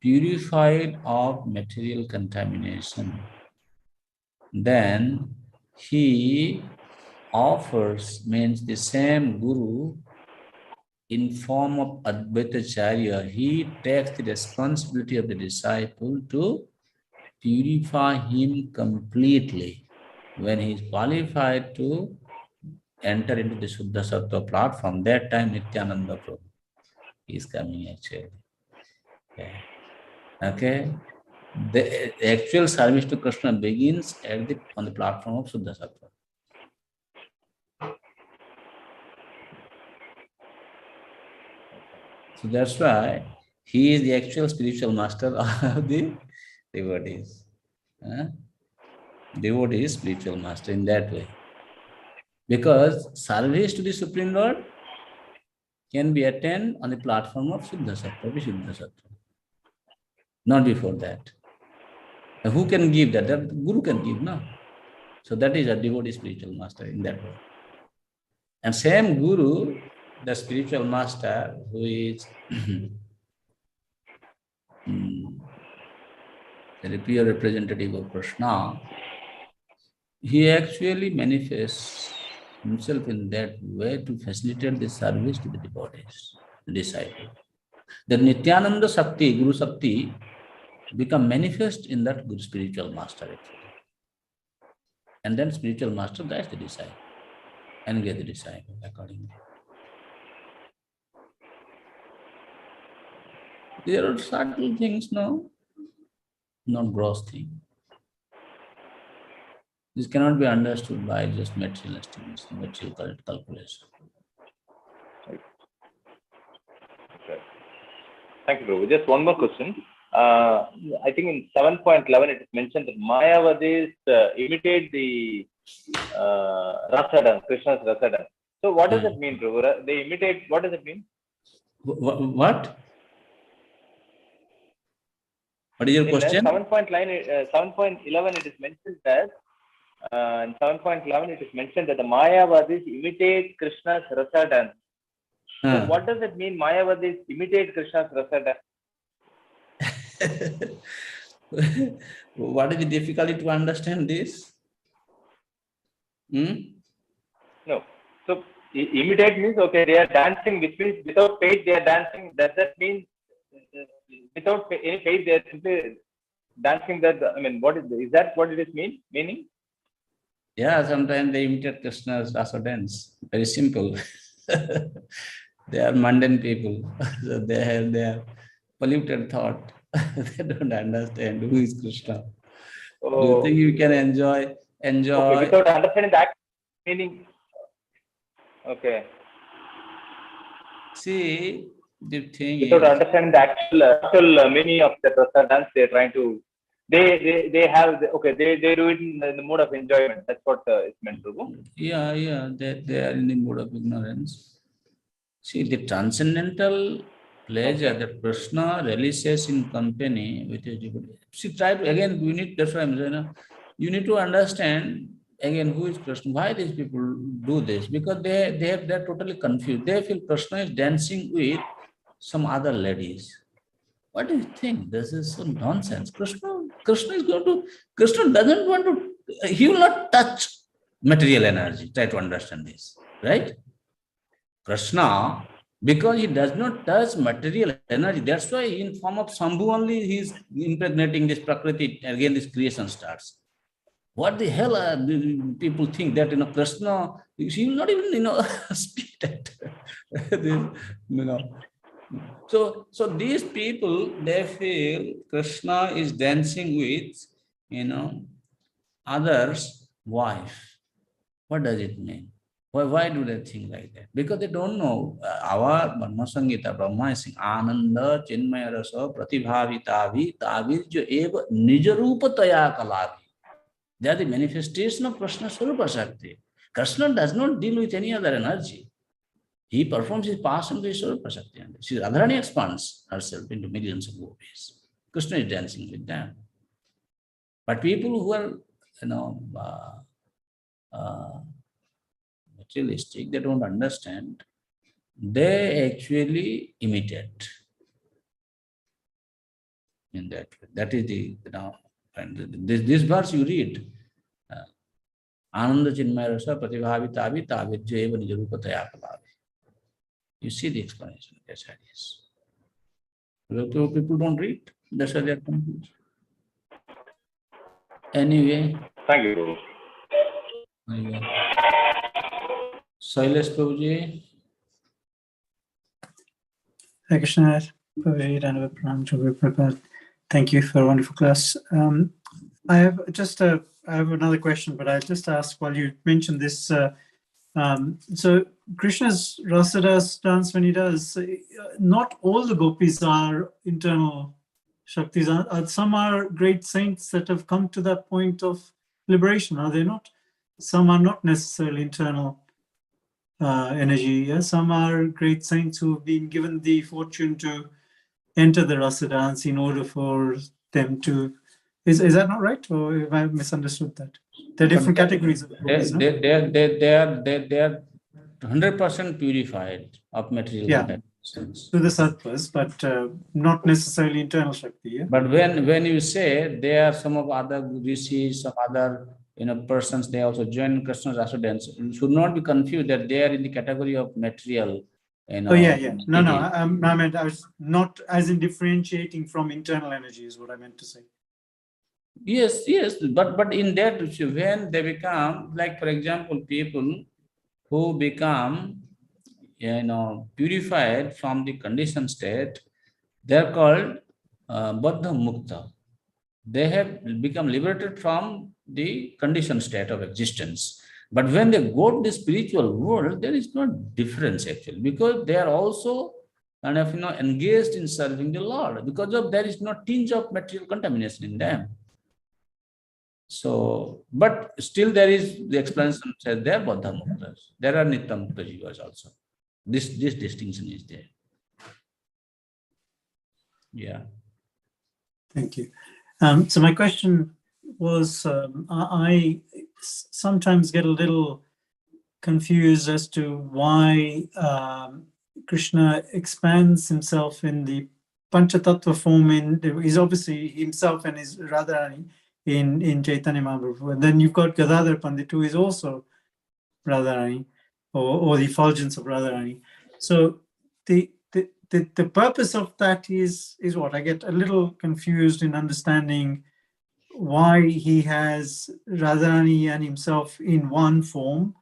purified of material contamination. Then he offers, means the same Guru in form of Advaitacharya, he takes the responsibility of the disciple to purify him completely. When he is qualified to enter into the Shuddha Sattva platform, that time Nityananda Prabhu is coming actually. Okay. The actual service to Krishna begins on the platform of Shuddha Sattva. So that's why he is the actual spiritual master of the devotees. Devotee is spiritual master in that way. Because service to the Supreme Lord can be attained on the platform of Shuddha Sattva, Vishuddha Sattva. Not before that. Now, who can give that? The Guru can give, no? So that is a devotee spiritual master in that way. And same Guru, the spiritual master who is the pure representative of Krishna, he actually manifests himself in that way to facilitate the service to the devotees, the disciples. The Nityananda Shakti, Guru Shakti, become manifest in that good spiritual master actually. And then spiritual master guides the disciple and get the disciple accordingly. There are subtle things now, not gross things. This cannot be understood by just material estimates, material calculation. Okay. Thank you, Prabhu. Just one more question. I think in 7.11 it is mentioned that Mayavadis imitate the rasa dance, Krishna's rasa dance. So what does it mean, Prabhu? They imitate, what does it mean? What? What is your question? 7.11 it is mentioned that in 7.11 it is mentioned that the Mayavadis imitate Krishna's rasa dance. So what does it mean, Mayavadis imitate Krishna's rasa dance? What is the difficulty to understand this? No. So imitate means, okay, they are dancing, which means without faith they are dancing. Does that mean without any faith they are simply dancing? That, I mean, is that what it is meaning? Yeah, sometimes they imitate Krishna's rasa dance. Very simple. They are mundane people. So they have their polluted thought. They don't understand who is Krishna. Oh. Do you think you can enjoy? Okay, without understanding the actual meaning. Okay. See, the thing without is, understanding the actual meaning of the rasa dance, they are trying to. They do it in the mood of enjoyment. That's what is meant to do. Yeah, they are in the mood of ignorance. See, the transcendental pleasure that Krishna relishes in company with his devotee. See, try to, again, that's why I'm saying, you need to understand, again, who is Krishna, why these people do this, because they're totally confused. They feel Krishna is dancing with some other ladies. What do you think? This is some nonsense. Krishna doesn't want to, he will not touch material energy. Try to understand this, right? Krishna, because he does not touch material energy, that's why in form of Sambhu only he is impregnating this Prakriti, again this creation starts. What the hell people think that, Krishna, he will not even, speak that. So these people, they feel Krishna is dancing with, others' wife. What does it mean? Why do they think like that? Because they don't know. Our Sangeeta, Brahma is saying, Ananda Chinmaya Rasa Pratibhavitavi Tavirjo Eva Nijarupataya Kalavi. They are the manifestation of Krishna Swarupa Shakti. Krishna does not deal with any other energy. He performs his passion with Swarupa Shakti. She Radharani expands herself into millions of gopis. Krishna is dancing with them. But people who are, materialistic, they don't understand. They actually imitate in that way. That is the, and this verse you read, Ananda Chinmaya Rasa Pratibhavitavi Tavirjo Eva Nijarupataya Kalavi. You see the explanation. That's how it is. People don't read. That's why they are confused. Anyway. Thank you, Prabhu. Silas Prabhuji. Hare Krishna, Prabhuji, Dhanava Pranam, Prabhupada. Thank you for a wonderful class. I have another question, but I'll just ask while you mentioned this. So Krishna's Rasadas dance, when he does, not all the gopis are internal Shaktis. Some are great saints that have come to that point of liberation, are they not? Some are not necessarily internal energy. Yeah? Some are great saints who have been given the fortune to enter the rasa dance in order for them to. Is that not right, or have I misunderstood that? There are different categories of gopis, they are 100% purified of material content. sense. To the sattvas, but not necessarily internal Shakti. Yeah? But when you say there are some of other rishis, some other persons, they also join Krishna's rasa dance, you should not be confused that they are in the category of material. Oh yeah. No, it I meant I was not as in differentiating from internal energy is what I meant to say. Yes, but in that, when they become, like for example, people who become purified from the conditioned state, they are called Baddha Mukta. They have become liberated from the conditioned state of existence. But when they go to the spiritual world, there is no difference actually, because they are also kind of engaged in serving the Lord, because of there is no tinge of material contamination in them. So, but still there is the explanation says they are Baddha Muktas. There are Nitya Mukta Jivas also. This distinction is there. Yeah. Thank you. So my question was, I sometimes get a little confused as to why Krishna expands himself in the Panchatattva form. He's obviously himself and his Radharani in Chaitanya Mahaprabhu. And then you've got Gadadhar Pandit, who is also Radharani, or the effulgence of Radharani. So the purpose of that is what? I get a little confused in understanding why he has Radharani and himself in one form,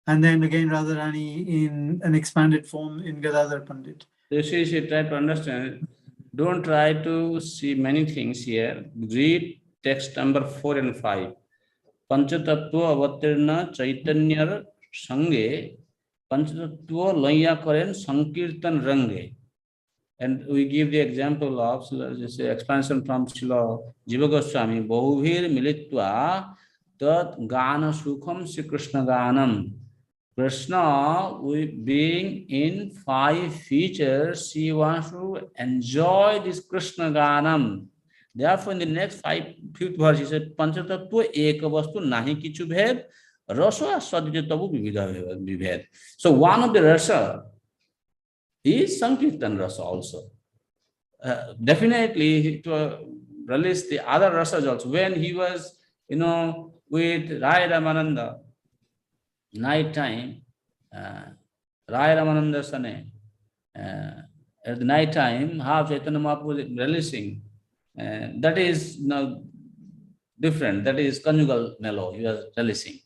and then again Radharani in an expanded form in Gadadhar Pandit. So she try to understand. Don't try to see many things here. Read text number 4 and 5. Panchatattva avatirna Chaitanya Sange, Panchatattva laya karen Sankirtan Range. And we give the example of this expansion from Srila Jiva Goswami, Bahuvir Militva Tat Gana Sukham Sri Krishna Ganam. Krishna, being in 5 features, he wants to enjoy this Krishna Ganam. Therefore, in the next 5th verse, he said, Panchatattva eka vastu nahi kichu bhed, rasahas sadhya tabu vividha vibhed. So one of the rasa is Sankirtan rasa also. Definitely to release the other rasas also. When he was, with Rai Ramananda, night time, Rai Ramananda Sane, at the night time, how Chaitanya Mahaprabhu was releasing, that is now different. That is conjugal mellow he was releasing.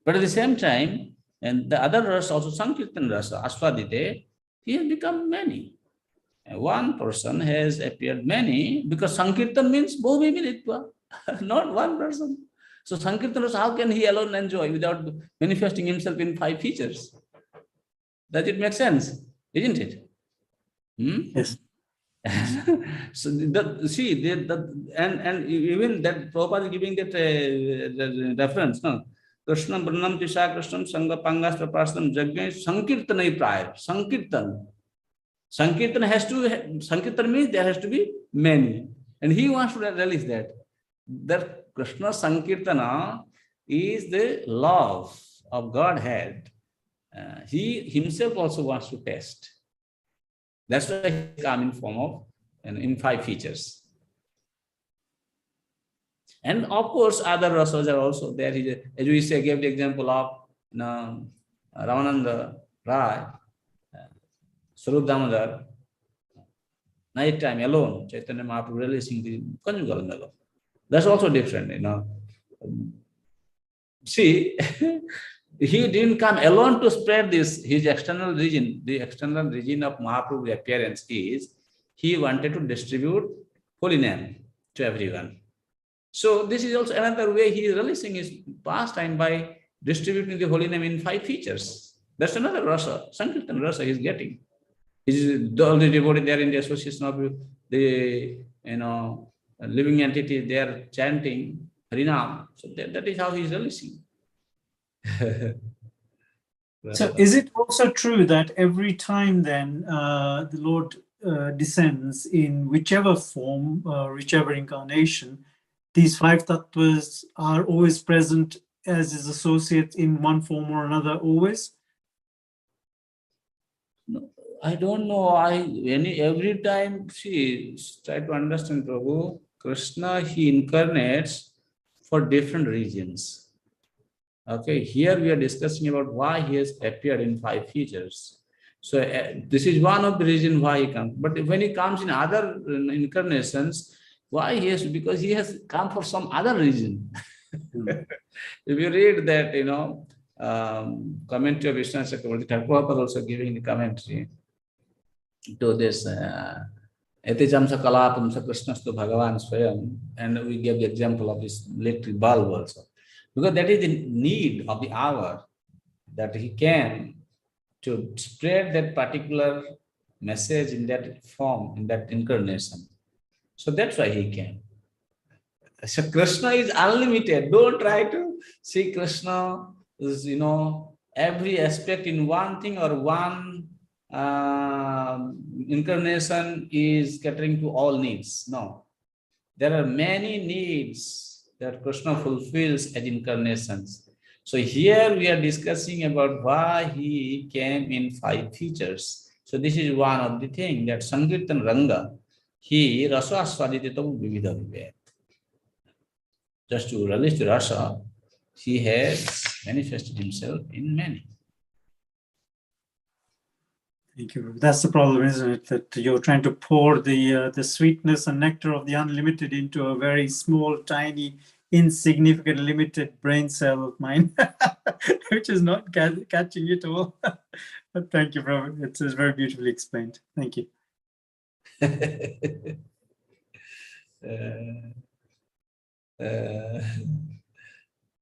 But at the same time, and the other rasa also Sankirtan rasa, Aswadite, he has become many. One person has appeared many, because Sankirtan means Bhuvi Militva, not one person. So Sankirtan rasa, how can he alone enjoy without manifesting himself in 5 features? Does it make sense? Isn't it? Yes. So and even that Prabhupada is giving that the reference, no? Krishna Brannam Tisha Krishnam Sangha Pangastra Prastam Jagya Sankirtanai prior. Sankirtan means there has to be many. And he wants to release that. That Krishna Sankirtana is the love of Godhead. He himself also wants to test. That's why he comes in form of in 5 features. And of course, other rasas are also there. As we say, gave the example of Ramananda Rai, Swarup Damodar, night time alone, Chaitanya Mahaprabhu releasing the conjugal mellow. That's also different, See, he didn't come alone to spread this, his external region. The external region of Mahaprabhu's appearance is, he wanted to distribute holy name to everyone. So this is also another way he is releasing his pastime, by distributing the holy name in 5 features. That's another rasa, Sankirtan rasa he is getting. All the devotees there in the association of the living entity, they are chanting Harinam. So that is how he is releasing. So is it also true that every time then the Lord descends in whichever form, whichever incarnation, these 5 tattvas are always present as his associates in one form or another always? No, I don't know. Every time see try to understand Prabhu, Krishna he incarnates for different reasons. Okay, here we are discussing about why he has appeared in 5 features. So this is one of the reasons why he comes. But when he comes in other incarnations, why he has? Because he has come for some other reason. If you read that, commentary of Vishnu Chakravarti, Prabhupada also giving the commentary to this Eticham sa kalapam sa Krishnastu Bhagavan Swayam, and we give the example of this electric bulb also. Because that is the need of the hour, that he came to spread that particular message in that form, in that incarnation. So that's why he came. So Krishna is unlimited. Don't try to see Krishna is, every aspect in one thing or one incarnation is catering to all needs. No. There are many needs that Krishna fulfills as incarnations. So here we are discussing about why he came in 5 features. So this is one of the things that Sankirtan Ranga, he rasahas swadititavu vividha vivet. Just to release the rasa, he has manifested himself in many. Thank you. That's the problem, isn't it? That you're trying to pour the sweetness and nectar of the unlimited into a very small, tiny, insignificant, limited brain cell of mine, which is not catching it all. But thank you, Prabhu. It's very beautifully explained. Thank you.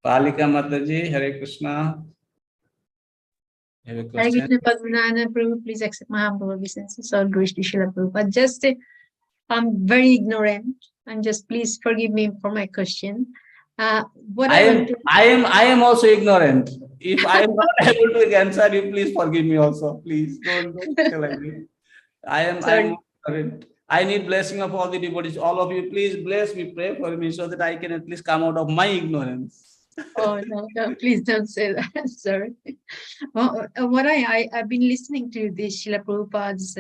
Palika Mataji, Hare Krishna. Have a Hare question? Krishna Padmanayana, Prabhu, please accept my humble obeisances. All glories to Srila Prabhupada. Just, I'm very ignorant, and just please forgive me for my question. What I am also ignorant. If I am not able to answer you, please forgive me also. Please don't tell me. I am ignorant. I need blessing of all the devotees. All of you, please bless me, pray for me so that I can at least come out of my ignorance. Oh no, please don't say that. Sorry. Well, what I've been listening to this Srila Prabhupada's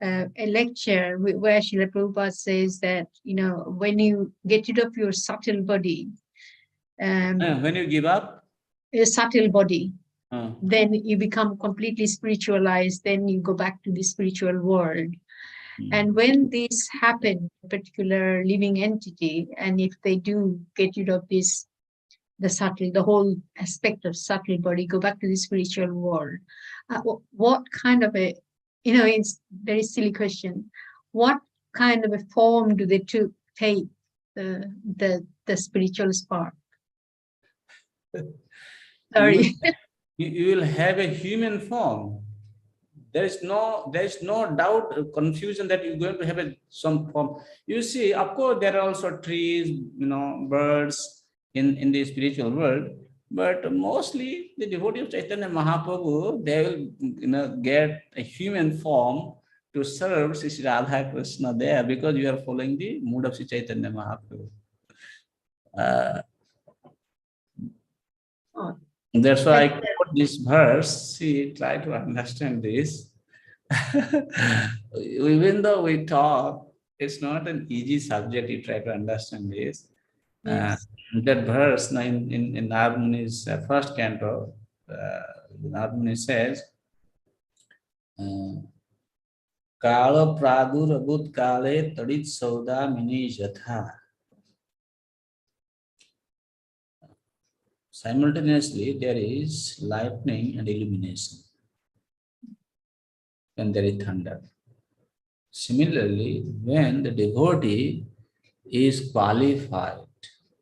a lecture where Srila Prabhupada says that when you get rid of your subtle body, when you give up a subtle body, then you become completely spiritualized. Then you go back to the spiritual world. And when this happens, a particular living entity, and if they do get rid of this, the whole aspect of subtle body, go back to the spiritual world, what kind of a, it's very silly question, what kind of a form do they take the spiritual spark? Sorry. You will have a human form. There is no doubt or confusion that you're going to have some form. You see, of course, there are also trees, birds in the spiritual world, but mostly the devotee of Chaitanya Mahaprabhu, they will get a human form to serve Sri Radha Krishna there, because you are following the mood of Sri Chaitanya Mahaprabhu. That's why I quote this verse. See, try to understand this. Even though we talk, it's not an easy subject. You try to understand this. Yes. That verse in Harmony's first canto, Harmony says, Kala pradurabhut kale tadit sauda mini jatha. Simultaneously, there is lightning and illumination, and there is thunder. Similarly, when the devotee is qualified,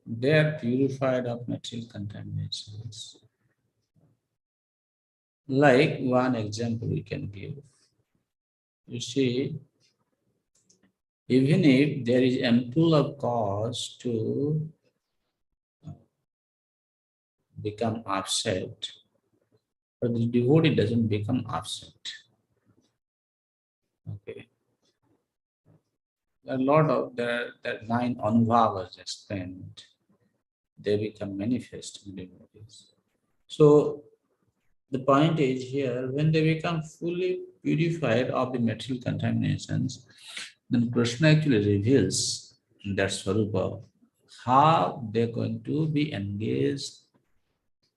they are purified of material contaminations. Like one example we can give. You see, even if there is ample of cause to become upset, but the devotee doesn't become upset. Okay. A lot of the 9 anubhavas explained, they become manifest in devotees. So the point is here, when they become fully purified of the material contaminations, then Krishna actually reveals that Swarupa, how they're going to be engaged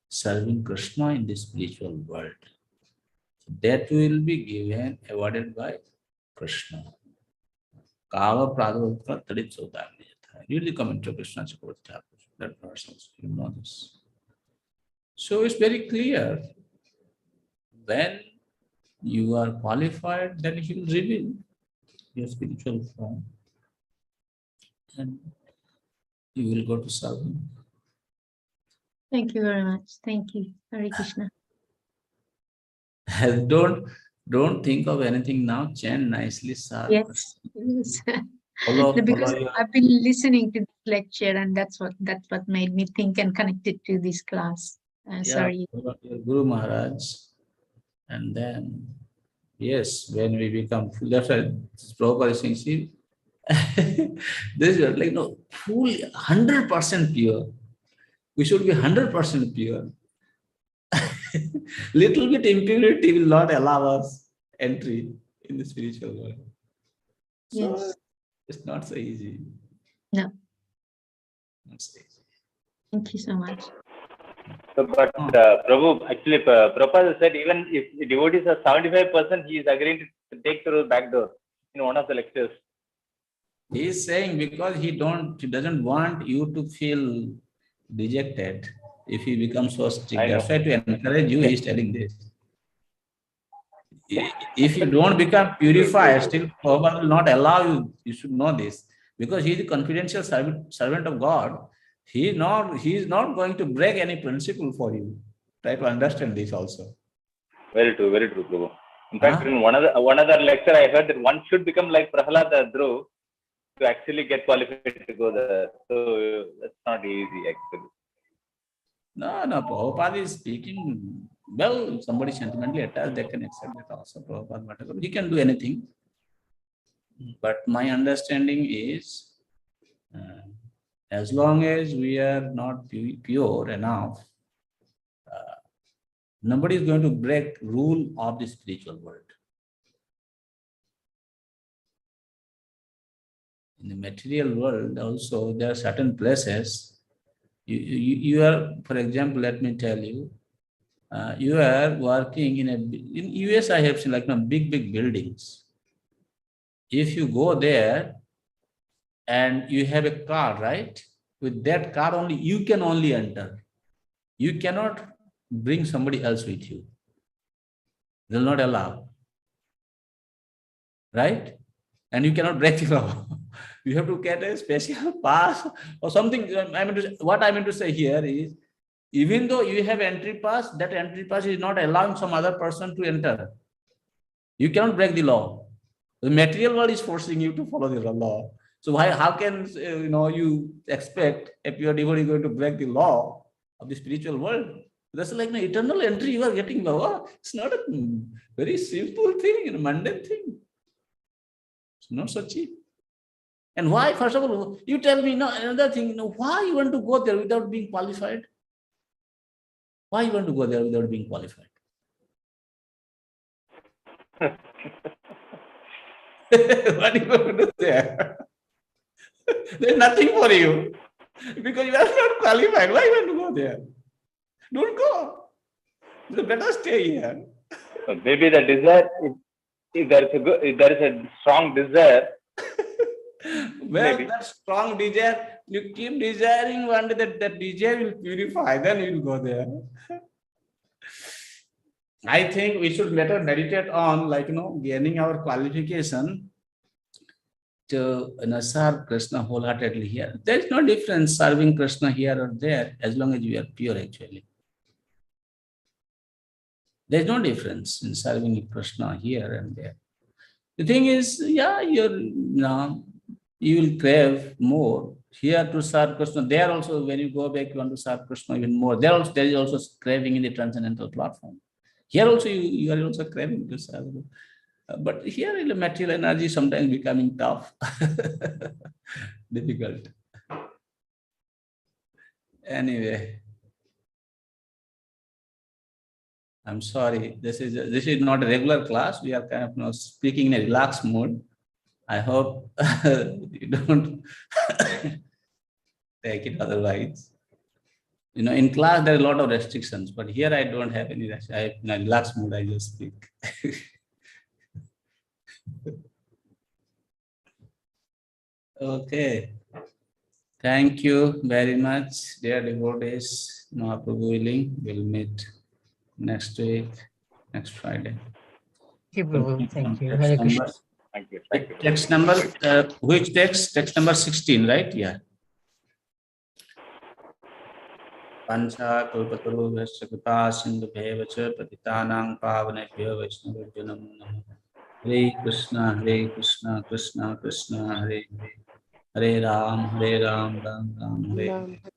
serving Krishna in the spiritual world. That will be given, awarded by Krishna. Kava Pradhavaka Tadit Sodami. Really come to Krishna Chakravarti. That verse also, you know this. So it's very clear, when you are qualified, then he will reveal your spiritual form and you will go to serve him. Thank you very much. Thank you. Hare Krishna. Don't think of anything now. Chant nicely, sir. Yes. Yes. Follow Because your, I've been listening to this lecture, and that's what made me think and connect it to this class. Sorry. follow your Guru Maharaj, and then yes, when we become full, that's why Prabhupada is saying, see, this is like no full 100% pure. We should be 100% pure. Little bit impurity will not allow us entry in the spiritual world. So Yes. it's not so easy. No. Not so easy. Thank you so much. So, but Prabhu, actually, Prabhupada said even if the devotees are 75%, he is agreeing to take through the back door in one of the lectures. He is saying because he doesn't want you to feel dejected if he becomes so strict. I know. That's why to encourage you, he is telling this. If you don't become purified, still Prabhupada will not allow you. You should know this. Because he is the confidential servant of God. He is not going to break any principle for you. Try to understand this also. Very true, Prabhu. In fact, in one other lecture, I heard that one should become like Prahalada Dhruv to actually get qualified to go there. So that's not easy, actually. No, Prabhupada is speaking, well, somebody sentimentally attached, they can accept that also, Prabhupada, whatever. He can do anything. But my understanding is, as long as we are not pure enough, nobody is going to break rule of the spiritual world. In the material world also, there are certain places, you are, for example, let me tell you, you are working in US, I have seen like big buildings. If you go there and you have a car, right? With that car only, you can only enter. You cannot bring somebody else with you. They will not allow. Right? And you cannot break the law. You have to get a special pass or something. What I mean to say here is, even though you have entry pass, that entry pass is not allowing some other person to enter. You cannot break the law. The material world is forcing you to follow the law. So how can you expect a pure devotee going to break the law of the spiritual world? That's like an eternal entry you are getting. It's not a very simple thing, a mundane thing. It's not so cheap. And why? First of all, you tell me another thing. Why you want to go there without being qualified? Why you want to go there without being qualified? What are you going to do there? There's nothing for you because you are not qualified. Why you want to go there? Don't go. You better stay here. Maybe the desire, if there is a strong desire. Well, maybe. That strong desire, you keep desiring one day that desire will purify, then you will go there. I think we should better meditate on gaining our qualification to serve Krishna wholeheartedly here. There is no difference serving Krishna here or there as long as you are pure actually. There is no difference in serving Krishna here and there. The thing is, you will crave more here to serve Krishna. There also, when you go back, you want to serve Krishna even more. There is also craving in the transcendental platform. Here also, you are also craving to serve. But here in the material energy sometimes becoming tough, difficult. Anyway, I'm sorry. This is not a regular class. We are kind of speaking in a relaxed mode. I hope you don't take it otherwise. In class there are a lot of restrictions, but here I don't have any restrictions. In a relaxed mood, I just speak. Okay. Thank you very much, dear devotees. Mahaprabhu willing, we'll meet next week, next Friday. Thank you, Prabhu. Thank you. Text Hare number, Krishna. Thank you. Thank you. text number, which text? Text number 16, right? Yeah. Pancha kalpatarubhyasya kripa sindhubheva cha patitanang pavanebhyo vaishnavebhyo namo namo. Hare Krishna, Krishna Krishna, Hare Hare, Hare Ram, Ram Ram, Hare Hare.